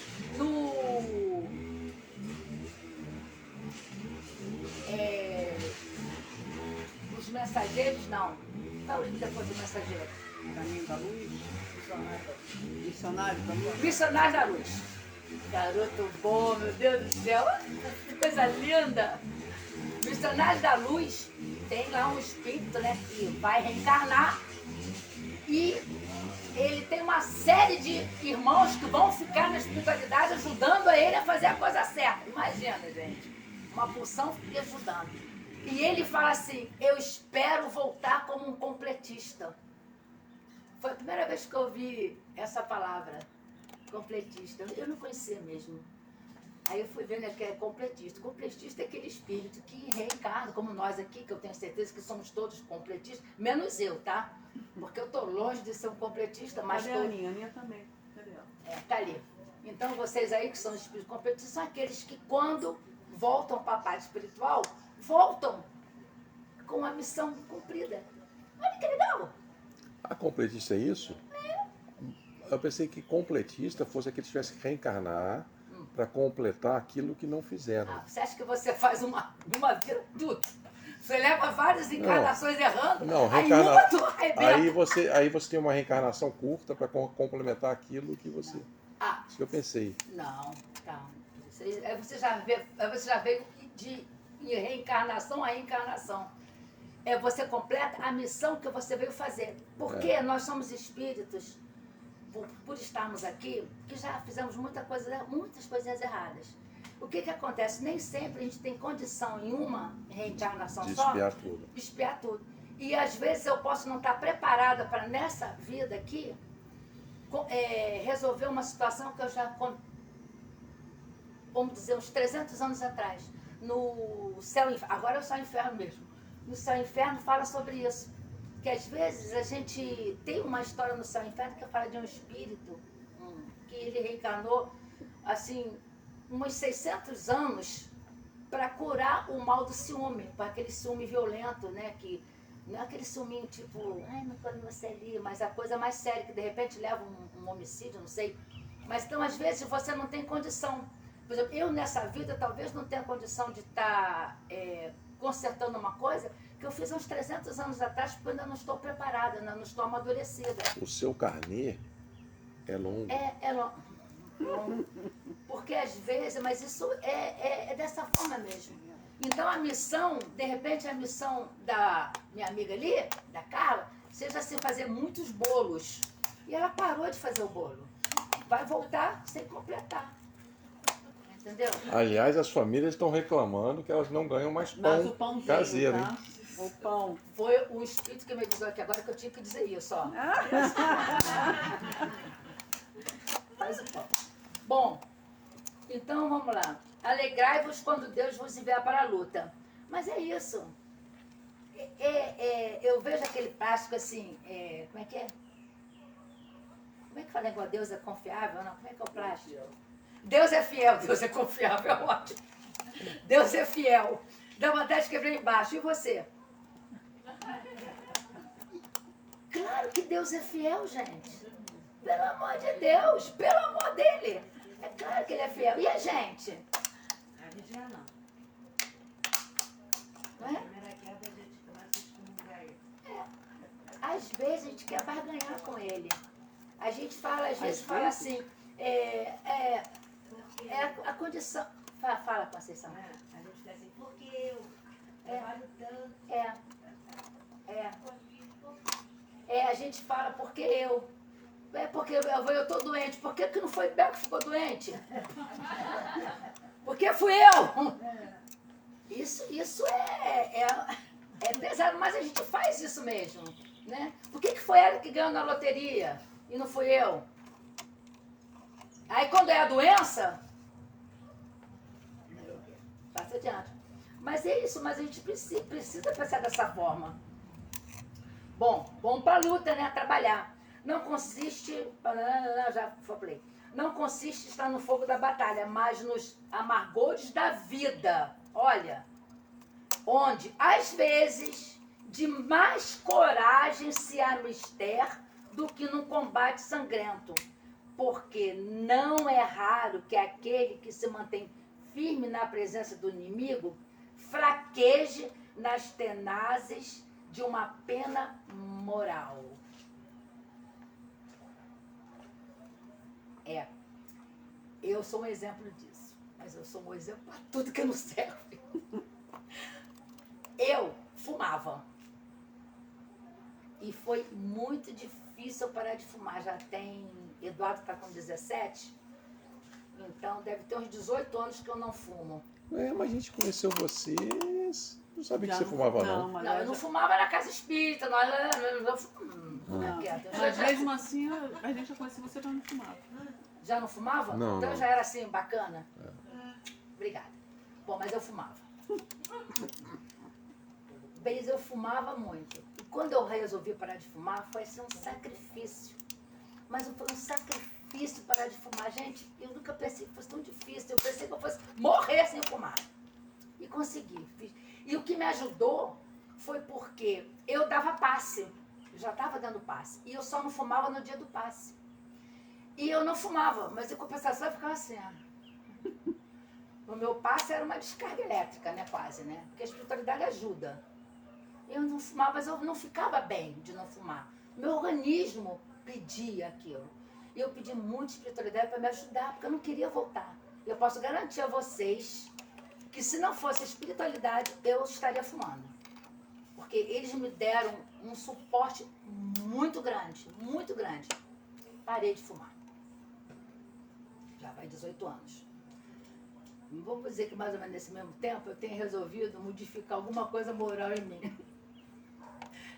Os mensageiros, não. Qual é o livro depois do mensageiro? Caminho da Luz. Missionário da Luz. Missionários da Luz. Garoto bom, meu Deus do céu. Que coisa linda. Missionários da Luz tem lá um espírito, né, que vai reencarnar e ele tem uma série de irmãos que vão ficar na espiritualidade ajudando a ele a fazer a coisa certa. Imagina, gente. Uma porção e ajudando. E ele fala assim, eu espero voltar como um completista. Foi a primeira vez que eu ouvi essa palavra, completista. Eu não conhecia mesmo. Aí eu fui vendo que é completista. Completista é aquele espírito que reencarna, como nós aqui, que eu tenho certeza que somos todos completistas, menos eu, tá? Porque eu estou longe de ser um completista, mas Cadê a Aninha? A Aninha também. Cadê ela? tá ali. Então vocês aí que são espíritos completistas são aqueles que quando voltam para a parte espiritual, voltam com a missão cumprida. Olha que legal! A completista é isso? Eu pensei que completista fosse aquele que tivesse que reencarnar para completar aquilo que não fizeram. Ah, você acha que você faz uma vida tudo? Você leva várias encarnações errando, Não, aí reencarna... uma tu arrebenta. aí você tem uma reencarnação curta para complementar aquilo que você... Ah, Isso que eu pensei. não, calma. Você já veio de reencarnação a reencarnação. Você completa a missão que você veio fazer. Porque nós somos espíritos, por estarmos aqui, que já fizemos muitas coisinhas erradas. O que acontece? Nem sempre a gente tem condição em uma reencarnação De só espiar tudo. espiar tudo. E às vezes eu posso não estar preparada para nessa vida aqui resolver uma situação que eu já, vamos dizer, uns 300 anos atrás, no Céu e Inferno, agora é o Céu e Inferno mesmo, no Céu e Inferno fala sobre isso, que às vezes a gente tem uma história no Céu e Inferno que fala de um espírito que ele reencarnou, assim, uns 600 anos para curar o mal do ciúme, para aquele ciúme violento, né, que não é aquele ciúminho tipo, ai, não quando você ali, mas a coisa mais séria, que de repente leva um homicídio, não sei. Mas então, às vezes, você não tem condição. Por exemplo, eu nessa vida talvez não tenha condição de estar consertando uma coisa que eu fiz uns 300 anos atrás, porque eu ainda não estou preparada, ainda não estou amadurecida. O seu carnê é longo. É longo. Porque às vezes, mas isso é dessa forma mesmo. Então a missão, de repente a missão da minha amiga ali, da Carla, seja assim, fazer muitos bolos. E ela parou de fazer o bolo. Vai voltar sem completar. Entendeu? Aliás, as famílias estão reclamando que elas não ganham mais Mas o pão pãozinho, caseiro, tá? hein? O pão. Foi o espírito que me avisou aqui agora que eu tinha que dizer isso, ó. Faz o pão. Bom, então vamos lá. Alegrai-vos quando Deus vos enviar para a luta. Mas é isso. Eu vejo aquele plástico assim, como é que é? Como é que fala igual Deus é confiável? Não, como é que é o plástico? Deus é fiel, Deus é confiável, é ótimo. Deus é fiel. Dá vontade de quebrar embaixo. E você? Claro que Deus é fiel, gente. Pelo amor de Deus, pelo amor dele. É claro que ele é fiel. E a gente? A gente já não. Não Na é? primeira queda a gente começa a excomungar ele. Às vezes a gente quer barganhar com ele. A gente fala, às vezes Às fala vezes? assim, Porque a condição. Fala, Conceição. a gente fica assim, porque eu trabalho tanto. A gente fala, porque eu. Porque eu tô doente. Por que não foi Beco que ficou doente? Porque fui eu. Isso é pesado, mas a gente faz isso mesmo, né? Por que foi ela que ganhou na loteria e não fui eu? Aí quando é a doença, passa adiante. Mas é isso, mas a gente precisa pensar dessa forma. Bom pra luta, né? Trabalhar. Não consiste, já falei, não consiste em estar no fogo da batalha, mas nos amargores da vida. Olha, onde, às vezes, de mais coragem se há mister do que num combate sangrento. Porque não é raro que aquele que se mantém firme na presença do inimigo fraqueje nas tenazes de uma pena moral. Eu sou um exemplo disso, mas eu sou um exemplo para tudo que não serve. Eu fumava. E foi muito difícil eu parar de fumar. Já tem. Eduardo está com 17, então deve ter uns 18 anos que eu não fumo. Mas a gente conheceu vocês. Não sabia que Já você fumava, não. mas Não, eu não fumava na casa espírita, Mas mesmo assim, a gente já conhecia você, mas não fumava. Já não fumava? Não, Então não. já era assim, bacana? Obrigada. Bom, mas eu fumava. Bem, eu fumava muito. E quando eu resolvi parar de fumar, foi assim um sacrifício. Mas foi um sacrifício parar de fumar. Gente, eu nunca pensei que fosse tão difícil. Eu pensei que eu fosse morrer sem fumar. E consegui. E o que me ajudou foi porque eu dava passe. Eu já estava dando passe. E eu só não fumava no dia do passe. E eu não fumava, mas em compensação eu ficava assim, ó. O meu passe era uma descarga elétrica, né, quase, né? Porque a espiritualidade ajuda. Eu não fumava, mas eu não ficava bem de não fumar. Meu organismo pedia aquilo. E eu pedi muita espiritualidade para me ajudar, porque eu não queria voltar. Eu posso garantir a vocês que se não fosse a espiritualidade, eu estaria fumando. Porque eles me deram um suporte muito grande, muito grande. Parei de fumar. Já vai 18 anos. Vamos dizer que mais ou menos nesse mesmo tempo eu tenho resolvido modificar alguma coisa moral em mim.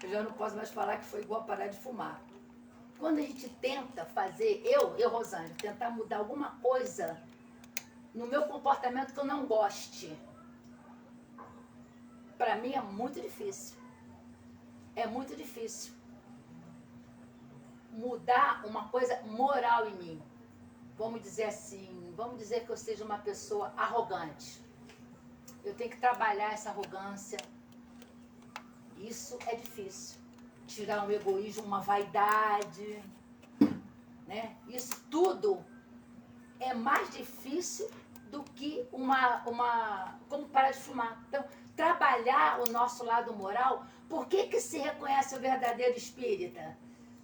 Eu já não posso mais falar que foi igual a parar de fumar. Quando a gente tenta fazer, Rosângela, tentar mudar alguma coisa no meu comportamento que eu não goste, para mim é muito difícil. É muito difícil mudar uma coisa moral em mim. Vamos dizer assim, vamos dizer que eu seja uma pessoa arrogante. Eu tenho que trabalhar essa arrogância. Isso é difícil. Tirar um egoísmo, uma vaidade, né? Isso tudo é mais difícil do que como parar de fumar. Então, trabalhar o nosso lado moral. Por que se reconhece o verdadeiro espírita?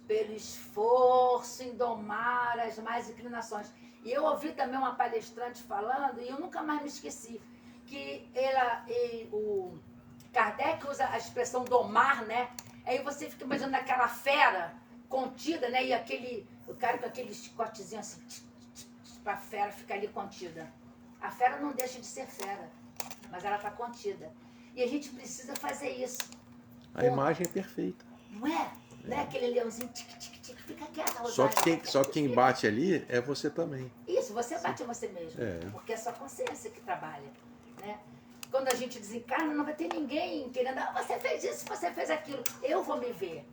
Pelo esforço em domar as más inclinações. E eu ouvi também uma palestrante falando, e eu nunca mais me esqueci, que o Kardec usa a expressão domar, né? Aí você fica imaginando aquela fera contida, né? E o cara com aquele chicotezinho assim, para a fera ficar ali contida. A fera não deixa de ser fera, mas ela está contida. E a gente precisa fazer isso. A imagem é perfeita. Não é? Não é aquele leãozinho, tic, fica quieta, Só Rosário. só quem bate ali é você também. Isso, você bate em você mesmo. É. Porque é sua consciência que trabalha, né? Quando a gente desencarna, não vai ter ninguém querendo, você fez isso, você fez aquilo. Eu vou me ver.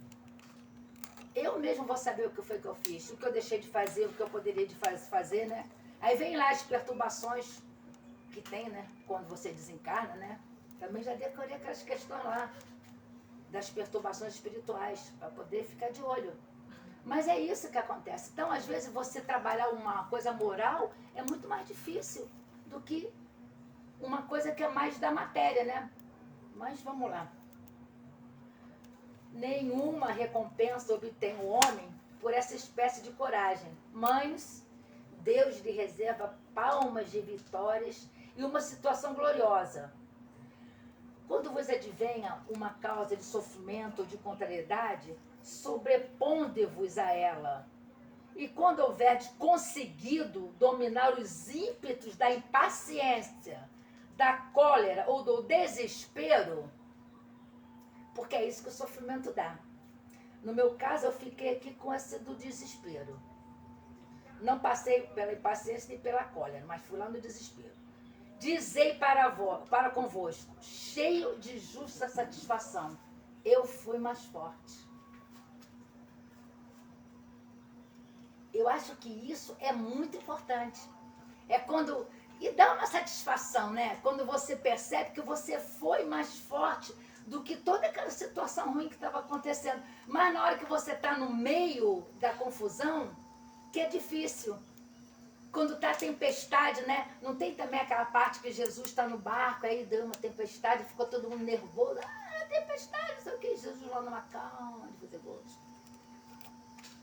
Eu mesmo vou saber o que foi que eu fiz, o que eu deixei de fazer, o que eu poderia de fazer, né? Aí vem lá as perturbações que tem, né? Quando você desencarna, né? Também já decorei aquelas questões lá das perturbações espirituais, para poder ficar de olho. Mas é isso que acontece. Então, às vezes, você trabalhar uma coisa moral é muito mais difícil do que uma coisa que é mais da matéria, né? Mas vamos lá. Nenhuma recompensa obtém o homem por essa espécie de coragem. Mas Deus lhe reserva palmas de vitórias e uma situação gloriosa. Quando vos advenha uma causa de sofrimento ou de contrariedade, sobreponde-vos a ela. E quando houverdes conseguido dominar os ímpetos da impaciência, da cólera ou do desespero, porque é isso que o sofrimento dá. No meu caso, eu fiquei aqui com esse do desespero. Não passei pela impaciência nem pela cólera, mas fui lá no desespero. Dizei para convosco, cheio de justa satisfação, eu fui mais forte. Eu acho que isso é muito importante. É quando... E dá uma satisfação, né? Quando você percebe que você foi mais forte do que toda aquela situação ruim que estava acontecendo. Mas na hora que você está no meio da confusão, que é difícil. Quando está a tempestade, né? Não tem também aquela parte que Jesus está no barco, aí deu uma tempestade, ficou todo mundo nervoso. Tempestade, não sei o que. Jesus lá numa calma de fazer gosto.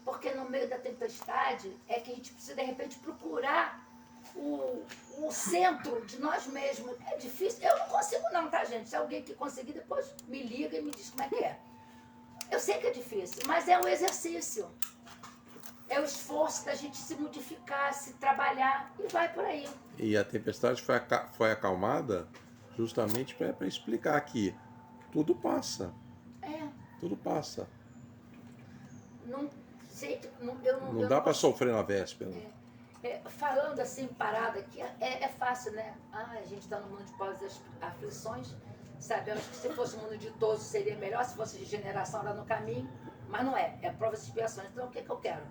Porque no meio da tempestade é que a gente precisa, de repente, procurar o centro de nós mesmos. É difícil. Eu não consigo não, tá, gente? Se alguém que conseguir, depois me liga e me diz como é que é. Eu sei que é difícil, mas é um exercício. É o esforço da gente se modificar, se trabalhar e vai por aí. E a tempestade foi acalmada justamente para explicar que tudo passa. É. Tudo passa. Não dá para sofrer na véspera. Falando assim, parado aqui, é fácil, né? A gente está no mundo de pós-aflições. Sabemos que se fosse um mundo ditoso seria melhor, se fosse de generação lá no caminho. Mas não é. É provas e expiações. Então, o que eu quero?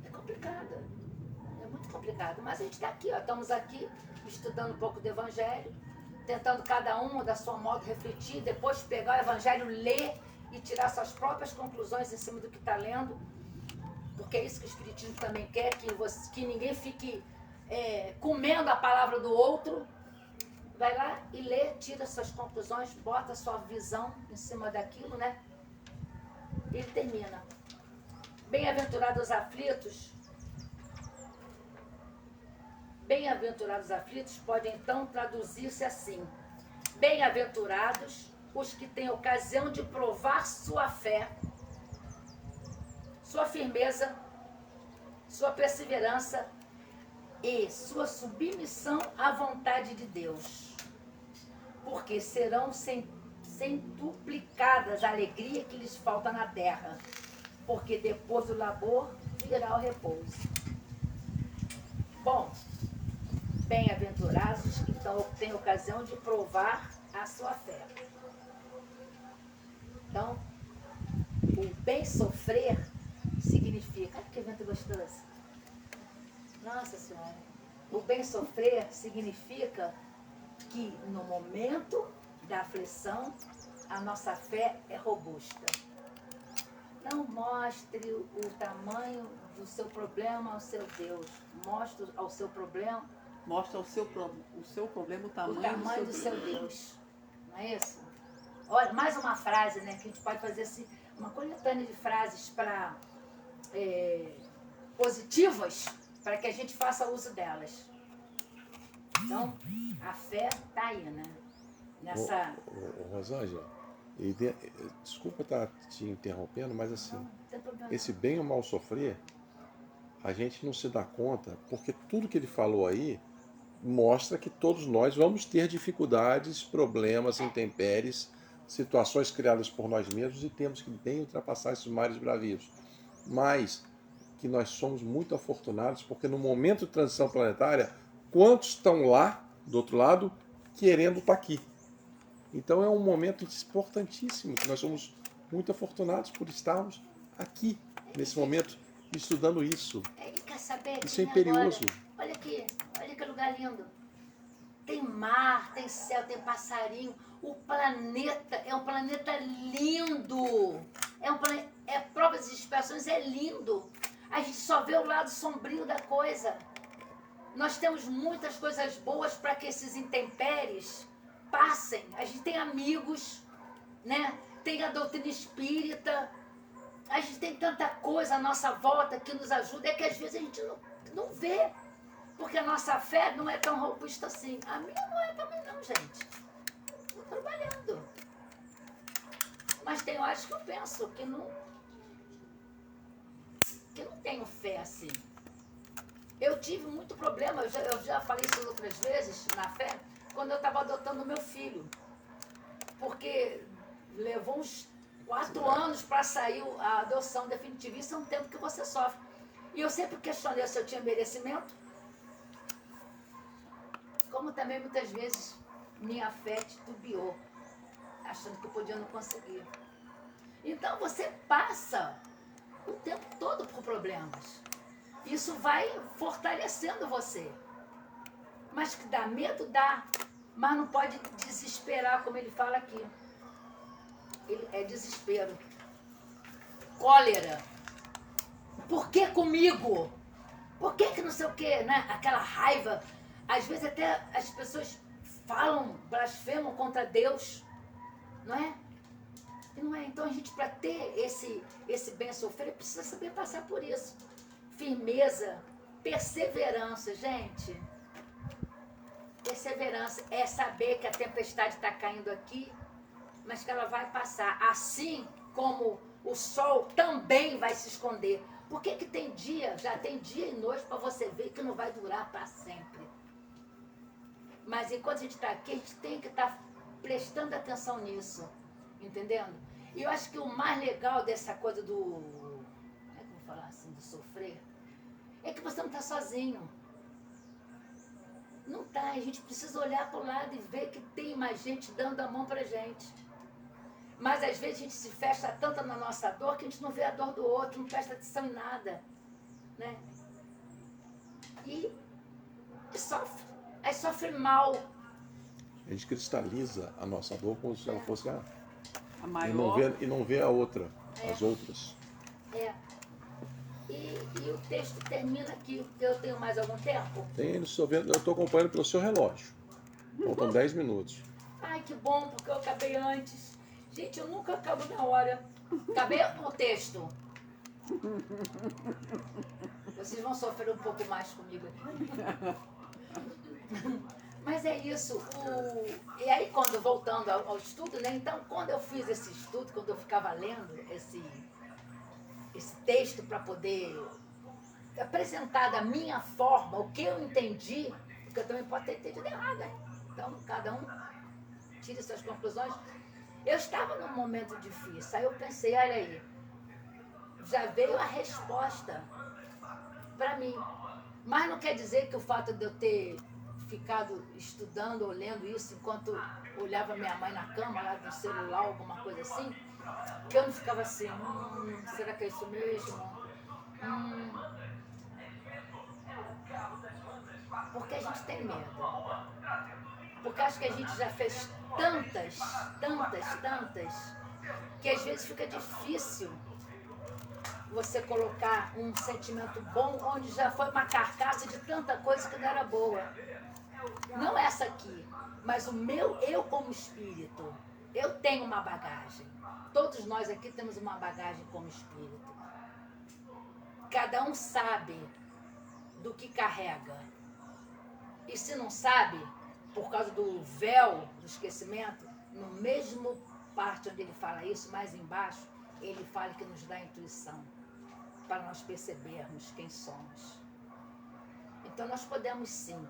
É complicado. É muito complicado. Mas a gente está aqui, ó, estamos aqui estudando um pouco do Evangelho, tentando cada um da sua modo refletir, depois pegar o Evangelho, ler e tirar suas próprias conclusões em cima do que está lendo, porque é isso que o Espiritismo também quer, que ninguém fique comendo a palavra do outro. Vai lá e lê, tira suas conclusões, bota sua visão em cima daquilo, né? Ele termina. Bem-aventurados os aflitos. Bem-aventurados aflitos pode então traduzir-se assim: bem-aventurados os que têm ocasião de provar sua fé, sua firmeza, sua perseverança e sua submissão à vontade de Deus, porque serão centuplicadas a alegria que lhes falta na terra, porque depois do labor virá o repouso. Bom, bem-aventurados que então têm ocasião de provar a sua fé. Então, o bem sofrer significa... Olha que vento gostoso. Nossa Senhora. O bem sofrer significa que no momento da aflição a nossa fé é robusta. Não mostre o tamanho do seu problema ao seu Deus. Mostre ao seu problema... Mostra o seu problema, o tamanho, o tamanho do seu Deus. Não é isso? Olha, mais uma frase, né? Que a gente pode fazer assim, uma coletânea de frases para positivas, para que a gente faça uso delas. Então, a fé está aí, né? Nessa... Rosângela, desculpa estar te interrompendo, mas assim, Não tem problema. esse bem ou mal sofrer, a gente não se dá conta, porque tudo que ele falou aí mostra que todos nós vamos ter dificuldades, problemas, intempéries, situações criadas por nós mesmos e temos que bem ultrapassar esses mares bravios. Mas que nós somos muito afortunados, porque no momento de transição planetária, quantos estão lá, do outro lado, querendo estar aqui? Então é um momento importantíssimo, que nós somos muito afortunados por estarmos aqui, nesse momento, estudando isso. Quer saber? Isso é imperioso. Agora, olha que lugar lindo. Tem mar, tem céu, tem passarinho. O planeta é um planeta lindo. Próprias expressões, é lindo. A gente só vê o lado sombrio da coisa. Nós temos muitas coisas boas para que esses intempéries passem. A gente tem amigos, né? Tem a doutrina espírita. A gente tem tanta coisa à nossa volta que nos ajuda. É que às vezes a gente não vê. Porque a nossa fé não é tão robusta assim. A minha não é também não, gente. Estou trabalhando. Mas tem horas que eu penso que não tenho fé assim. Eu tive muito problema, eu já falei isso outras vezes, na fé, quando eu estava adotando meu filho. Porque levou uns 4 anos para sair a adoção definitiva. Isso é um tempo que você sofre. E eu sempre questionei se eu tinha merecimento. Como também muitas vezes minha fé titubeou, achando que eu podia não conseguir. Então você passa o tempo todo por problemas. Isso vai fortalecendo você. Mas que dá medo, dá. Mas não pode desesperar, como ele fala aqui. É desespero. Cólera. Por que comigo? Por que não sei o quê, né? Aquela raiva. Às vezes até as pessoas falam, blasfemam contra Deus. Não é? E não é. Então a gente, para ter esse bem sofrer, precisa saber passar por isso. Firmeza, perseverança, gente. Perseverança é saber que a tempestade está caindo aqui, mas que ela vai passar. Assim como o sol também vai se esconder. Por que tem dia, já tem dia e noite para você ver que não vai durar para sempre? Mas enquanto a gente está aqui, a gente tem que estar prestando atenção nisso. Entendendo? E eu acho que o mais legal dessa coisa do... Como é que eu vou falar assim? Do sofrer. É que você não está sozinho. Não está. A gente precisa olhar para o lado e ver que tem mais gente dando a mão para a gente. Mas às vezes a gente se fecha tanto na nossa dor que a gente não vê a dor do outro, não presta atenção em nada. Né? e sofre. Aí sofre mal. A gente cristaliza a nossa dor como se ela fosse A e maior. não vê a outra, as outras. É. E o texto termina aqui. Eu tenho mais algum tempo? Eu estou acompanhando pelo seu relógio. Faltam 10 minutos. Ai, que bom, porque eu acabei antes. Gente, eu nunca acabo na hora. Acabei o texto. Vocês vão sofrer um pouco mais comigo aqui. Mas é isso. E aí, voltando ao estudo, né? Então, quando eu fiz esse estudo, quando eu ficava lendo esse texto para poder apresentar da minha forma o que eu entendi, porque eu também posso ter entendido errado, né? Então, cada um tire suas conclusões. Eu estava num momento difícil, aí eu pensei, olha aí, já veio a resposta para mim. Mas não quer dizer que o fato de eu ter ficado estudando ou lendo isso enquanto olhava minha mãe na cama, lá no celular, alguma coisa assim, que eu não ficava assim, será que é isso mesmo? Porque a gente tem medo. Porque acho que a gente já fez tantas, que às vezes fica difícil você colocar um sentimento bom onde já foi uma carcaça de tanta coisa que não era boa. Não essa aqui, mas o meu eu como espírito. Eu tenho uma bagagem. Todos nós aqui temos uma bagagem como espírito. Cada um sabe do que carrega. E se não sabe, por causa do véu do esquecimento, no mesmo parte onde ele fala isso, mais embaixo, ele fala que nos dá intuição para nós percebermos quem somos. Então nós podemos sim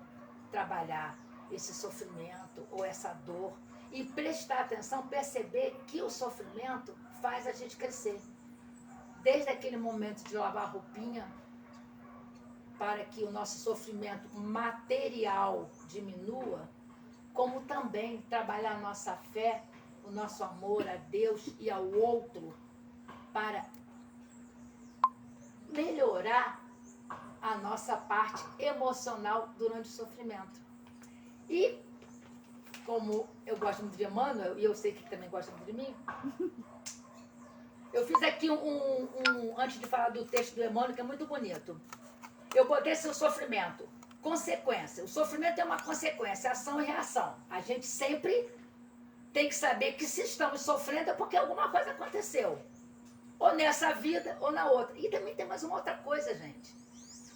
trabalhar esse sofrimento ou essa dor e prestar atenção, perceber que o sofrimento faz a gente crescer. Desde aquele momento de lavar a roupinha, para que o nosso sofrimento material diminua, como também trabalhar a nossa fé, o nosso amor a Deus e ao outro, para melhorar a nossa parte emocional durante o sofrimento. E, como eu gosto muito de Emmanuel, e eu sei que também gosta muito de mim, eu fiz aqui antes de falar do texto do Emmanuel, que é muito bonito. Eu botei seu sofrimento, consequência. O sofrimento é uma consequência, ação e reação. A gente sempre tem que saber que se estamos sofrendo é porque alguma coisa aconteceu. Ou nessa vida ou na outra. E também tem mais uma outra coisa, gente.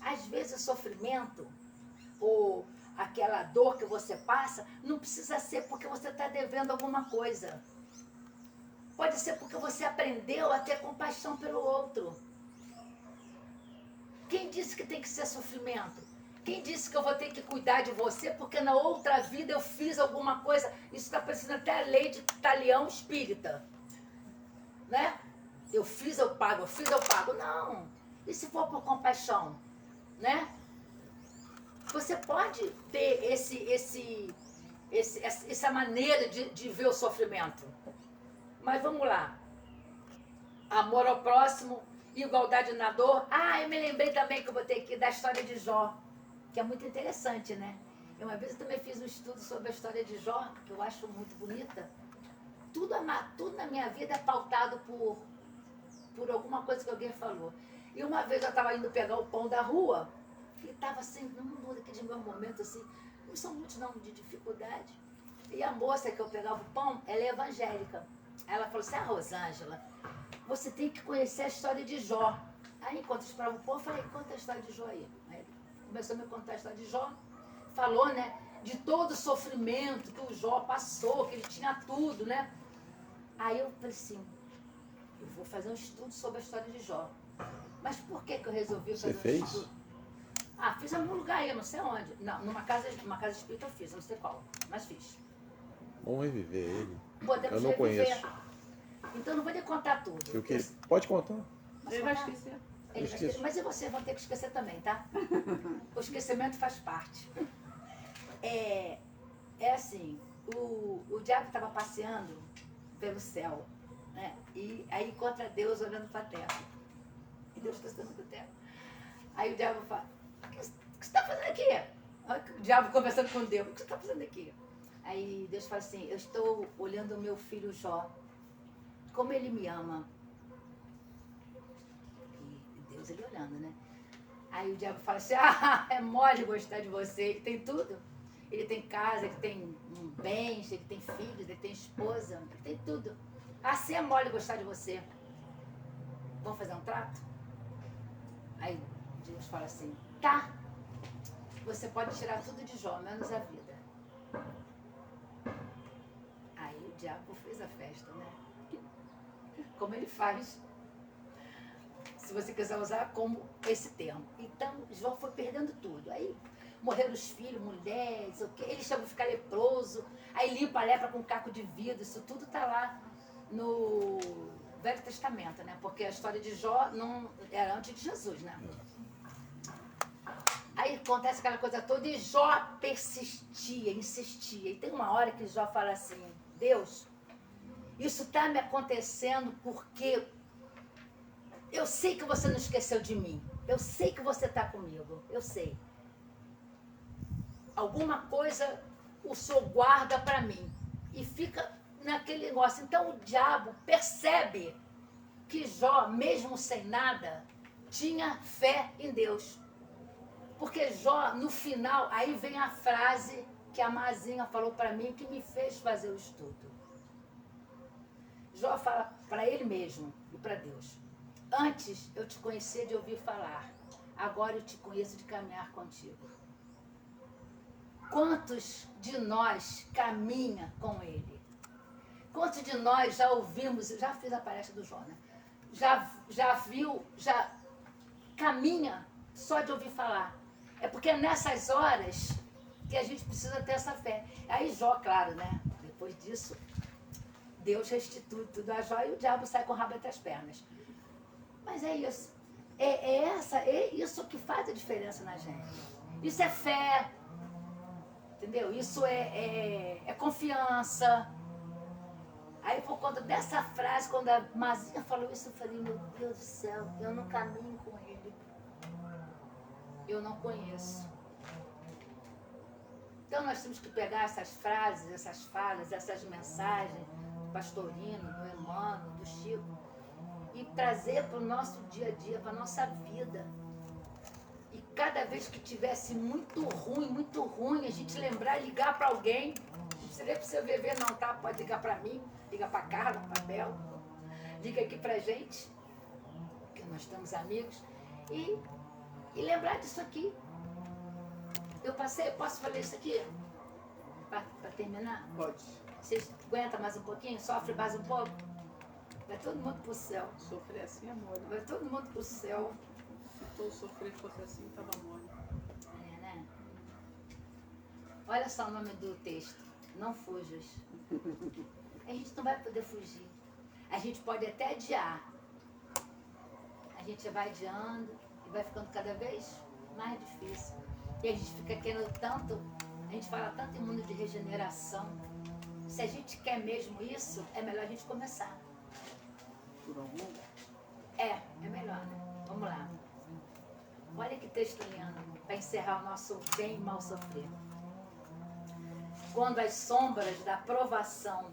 Às vezes o sofrimento ou aquela dor que você passa não precisa ser porque você está devendo alguma coisa. Pode ser porque você aprendeu a ter compaixão pelo outro. Quem disse que tem que ser sofrimento? Quem disse que eu vou ter que cuidar de você porque na outra vida eu fiz alguma coisa? Isso está parecendo até a lei de talião espírita. Né? Eu fiz, eu pago, eu fiz, eu pago. Não. E se for por compaixão? Né? Você pode ter essa maneira de ver o sofrimento. Mas vamos lá. Amor ao próximo, igualdade na dor. Ah, eu me lembrei também que eu botei aqui da história de Jó, que é muito interessante, né? Uma vez eu também fiz um estudo sobre a história de Jó, que eu acho muito bonita. Tudo na minha vida é pautado por alguma coisa que alguém falou. E uma vez eu estava indo pegar o pão da rua, e estava assim, num daqueles meus momentos assim, não são muitos não, de dificuldade. E a moça que eu pegava o pão, ela é evangélica. Ela falou assim, Rosângela, você tem que conhecer a história de Jó. Aí, enquanto eu esperava o pão, eu falei, conta a história de Jó aí. Aí ele começou a me contar a história de Jó, falou, né, de todo o sofrimento que o Jó passou, que ele tinha tudo, né. Aí eu falei assim, eu vou fazer um estudo sobre a história de Jó. Mas por que eu resolvi fazer Você fez? estudo? Ah, fiz em algum lugar aí, eu não sei onde. Não, numa casa espírita eu fiz, eu não sei qual, mas fiz. Vamos reviver ele. Podemos Eu não reviver. conheço. Então eu não vou lhe contar tudo. Pode contar. Ele vai esquecer. Ele vai esquecer, mas e você vão ter que esquecer também, tá? O esquecimento faz parte. É assim, o diabo estava passeando pelo céu, né? E aí encontra Deus olhando para a terra. E Deus está olhando para a terra. Aí o diabo fala, o que que você está fazendo aqui? Olha o diabo conversando com Deus. O que você está fazendo aqui? Aí Deus fala assim, eu estou olhando o meu filho Jó. Como ele me ama. E Deus ele olhando, né? Aí o diabo fala assim, é mole gostar de você. Ele tem tudo. Ele tem casa, ele tem bens, ele tem filhos, ele tem esposa, ele tem tudo. Assim é mole gostar de você. Vamos fazer um trato? Aí Deus fala assim, tá. Você pode tirar tudo de Jó, menos a vida. Aí o diabo fez a festa, né? Como ele faz, se você quiser usar como esse termo. Então, Jó foi perdendo tudo. Aí morreram os filhos, mulheres, o quê? Ele chegou a ficar leproso, aí limpa a lepra com um caco de vidro, isso tudo está lá no Velho Testamento, né? Porque a história de Jó não era antes de Jesus, né? Aí acontece aquela coisa toda e Jó persistia, insistia. E tem uma hora que Jó fala assim, Deus, isso está me acontecendo porque eu sei que você não esqueceu de mim. Eu sei que você está comigo. Eu sei. Alguma coisa o Senhor guarda para mim. E fica naquele negócio. Então o diabo percebe que Jó, mesmo sem nada, tinha fé em Deus. Porque Jó, no final, aí vem a frase que a Mazinha falou para mim que me fez fazer o estudo. Jó fala para ele mesmo e para Deus. Antes eu te conhecia de ouvir falar, agora eu te conheço de caminhar contigo. Quantos de nós caminha com ele? Quantos de nós já ouvimos, já fiz a palestra do Jó, né? Já viu, já caminha só de ouvir falar. É porque é nessas horas que a gente precisa ter essa fé. Aí Jó, claro, né? Depois disso, Deus restitui tudo a Jó e o diabo sai com o rabo entre as pernas. Mas é isso. É isso que faz a diferença na gente. Isso é fé. Entendeu? Isso é confiança. Aí por conta dessa frase, quando a Mazinha falou isso, eu falei, meu Deus do céu, eu não caminho com ele. Eu não conheço. Então nós temos que pegar essas frases, essas falas, essas mensagens do Pastorino, do Emmanuel, do Chico, e trazer para o nosso dia a dia, para a nossa vida. E cada vez que tivesse muito ruim, a gente lembrar e ligar para alguém. Não seria para você ver, não, tá? Pode ligar para mim, liga para Carla, para Bel, liga aqui para a gente, que nós estamos amigos, e lembrar disso aqui. Eu posso falar isso aqui? Para terminar? Pode. Vocês aguentam mais um pouquinho? Sofre mais um pouco? Vai todo mundo pro céu. Sofrer assim é mole. Vai todo mundo pro céu. Se todo sofrer fosse assim, tava mole. É, né? Olha só o nome do texto. Não fujas. A gente não vai poder fugir. A gente pode até adiar. A gente vai adiando e vai ficando cada vez mais difícil. E a gente fica querendo tanto, a gente fala tanto em mundo de regeneração. Se a gente quer mesmo isso, é melhor a gente começar. Por algum? É melhor, né? Vamos lá. Olha que texto lindo, para encerrar o nosso bem e mal sofrer. Quando as sombras da provação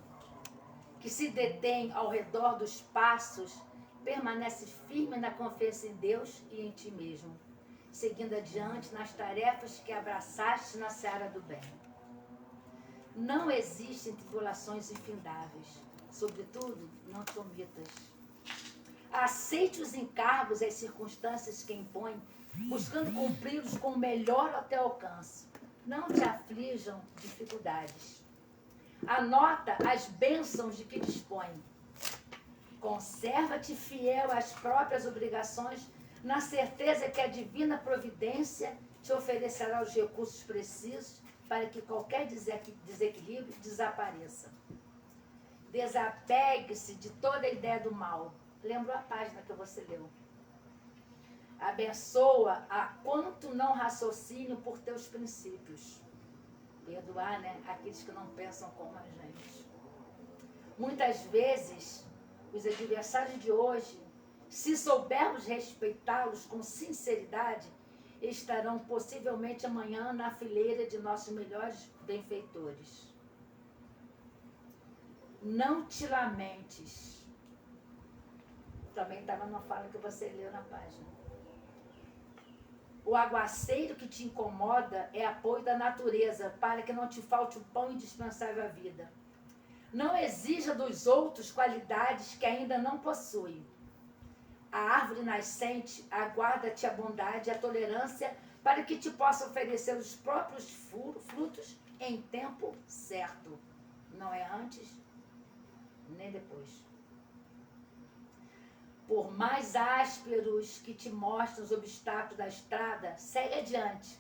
que se detém ao redor dos passos, permanece firme na confiança em Deus e em ti mesmo, seguindo adiante nas tarefas que abraçaste na seara do bem. Não existem tribulações infindáveis, sobretudo, não te omitas. Aceite os encargos e as circunstâncias que impõe, buscando cumpri-los com o melhor ao teu alcance. Não te aflijam dificuldades. Anota as bênçãos de que dispõe. Conserva-te fiel às próprias obrigações, na certeza que a divina providência te oferecerá os recursos precisos para que qualquer desequilíbrio desapareça. Desapegue-se de toda a ideia do mal. Lembra a página que você leu. Abençoa a quanto não raciocínio por teus princípios. Perdoar, né? Aqueles que não pensam como a gente. Muitas vezes, os adversários de hoje, se soubermos respeitá-los com sinceridade, estarão possivelmente amanhã na fileira de nossos melhores benfeitores. Não te lamentes. Também estava na fala que você leu na página. O aguaceiro que te incomoda é apoio da natureza para que não te falte o pão indispensável à vida. Não exija dos outros qualidades que ainda não possui. A árvore nascente aguarda-te a bondade e a tolerância para que te possa oferecer os próprios frutos em tempo certo. Não é antes, nem depois. Por mais ásperos que te mostrem os obstáculos da estrada, segue adiante.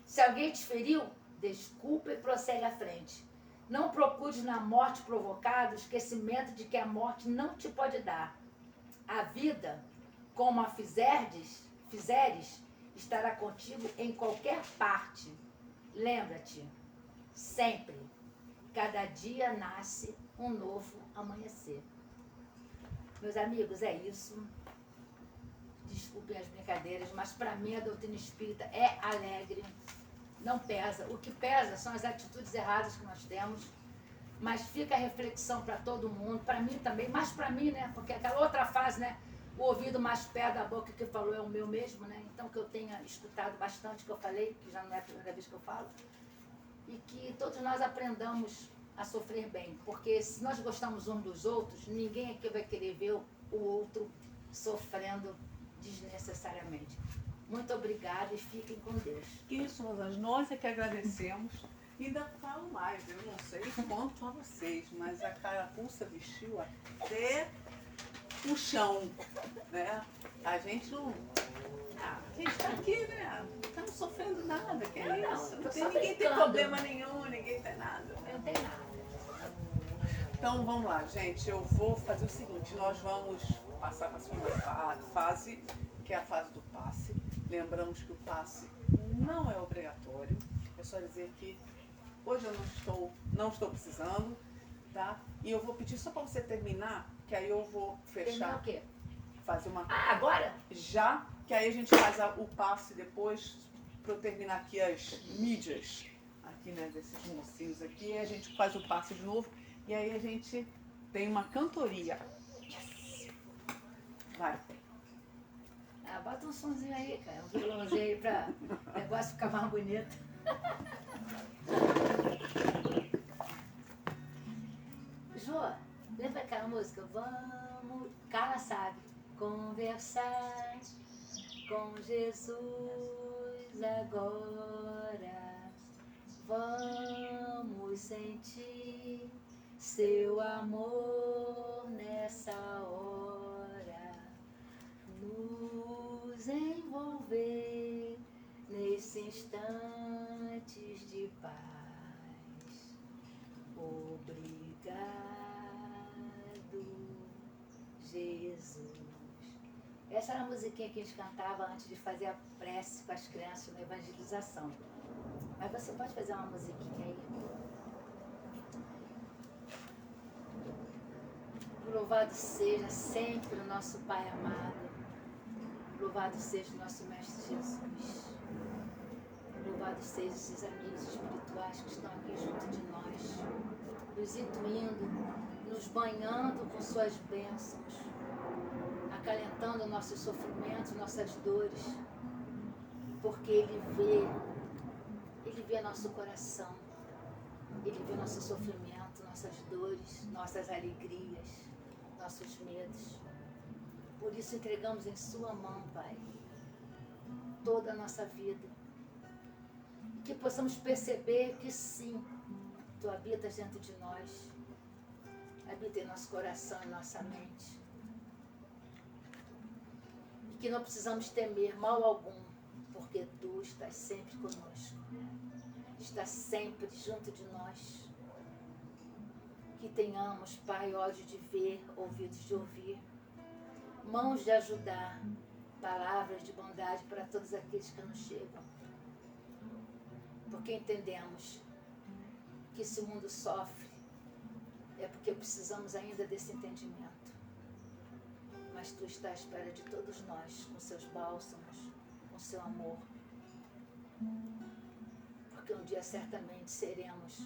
Se alguém te feriu, desculpa e prossegue à frente. Não procures na morte provocada o esquecimento de que a morte não te pode dar. A vida, como a fizeres, estará contigo em qualquer parte. Lembra-te, sempre, cada dia nasce um novo amanhecer. Meus amigos, é isso. Desculpem as brincadeiras, mas para mim a doutrina espírita é alegre, não pesa. O que pesa são as atitudes erradas que nós temos, mas fica a reflexão para todo mundo, para mim também, mas para mim, né? Porque aquela outra fase, né? O ouvido mais perto da boca que falou é o meu mesmo, né? Então que eu tenha escutado bastante que eu falei, que já não é a primeira vez que eu falo, e que todos nós aprendamos a sofrer bem, porque se nós gostamos uns dos outros, ninguém aqui vai querer ver o outro sofrendo desnecessariamente. Muito obrigada e fiquem com Deus. Isso, Rosângela, nós é que agradecemos. E ainda falo mais, eu não sei quanto a vocês, mas a carapuça vestiu até o chão, né? A gente não... a gente tá aqui, né? Não estamos sofrendo nada, que é isso? Ninguém tem problema nenhum, ninguém tem nada. Não tem nada. Então vamos lá, gente. Eu vou fazer o seguinte: nós vamos passar para a segunda fase, que é a fase do passe. Lembramos que o passe não é obrigatório. É só dizer que hoje eu não estou precisando, tá? E eu vou pedir só para você terminar, que aí eu vou fechar. Terminar o quê? Fazer uma. Ah, agora? Já, que aí a gente faz o passe depois, para eu terminar aqui as mídias, aqui, né, desses mocinhos aqui, e a gente faz o passe de novo, e aí a gente tem uma cantoria. Yes! Vai. Ah, bota um sonzinho aí, cara, um violãozinho aí pra o negócio ficar mais bonito. Jô, lembra aquela música? Vamos, Carla sabe, conversar com Jesus agora. Vamos sentir seu amor nessa hora. Nos envolver nesses instantes de paz. Obrigado, Jesus. Essa era a musiquinha que a gente cantava antes de fazer a prece com as crianças na evangelização. Mas você pode fazer uma musiquinha aí? Louvado seja sempre o nosso Pai amado. Louvado seja o nosso Mestre Jesus. Louvado sejam esses amigos espirituais que estão aqui junto de nós, nos intuindo, nos banhando com suas bênçãos, acalentando nossos sofrimentos, nossas dores, porque Ele vê nosso coração, Ele vê nosso sofrimento, nossas dores, nossas alegrias, nossos medos. Por isso entregamos em Sua mão, Pai, toda a nossa vida. Que possamos perceber que sim, Tu habitas dentro de nós, habita em nosso coração e nossa mente. E que não precisamos temer mal algum, porque Tu estás sempre conosco, estás sempre junto de nós. Que tenhamos, Pai, olhos de ver, ouvidos de ouvir, mãos de ajudar, palavras de bondade para todos aqueles que nos chegam. Porque entendemos que esse mundo sofre é porque precisamos ainda desse entendimento. Mas Tu estás à espera de todos nós, com seus bálsamos, com seu amor, Porque um dia certamente seremos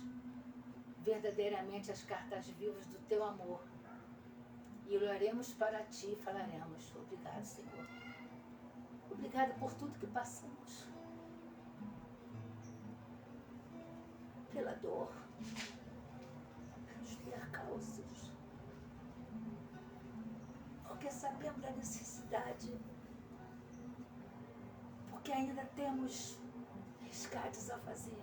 verdadeiramente as cartas vivas do teu amor. E olharemos para ti e falaremos: obrigado, Senhor. Obrigado por tudo que passamos. Pela dor, pelos percalços. Porque sabemos da necessidade. Porque ainda temos resgates a fazer.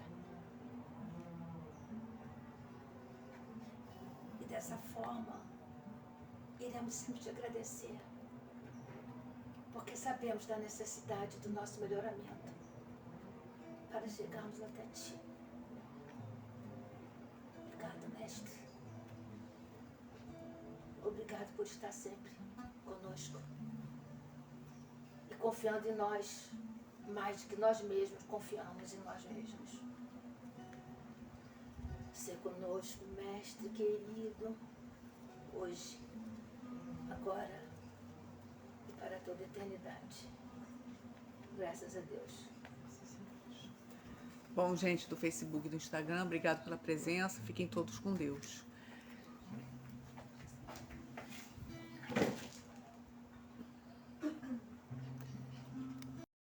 E dessa forma, iremos sempre te agradecer. Porque sabemos da necessidade do nosso melhoramento para chegarmos até ti. Obrigado, Mestre. Obrigado por estar sempre conosco e confiando em nós mais do que nós mesmos confiamos em nós mesmos. Ser conosco, Mestre querido, hoje, agora e para toda a eternidade. Graças a Deus. Bom, gente do Facebook e do Instagram, obrigado pela presença. Fiquem todos com Deus.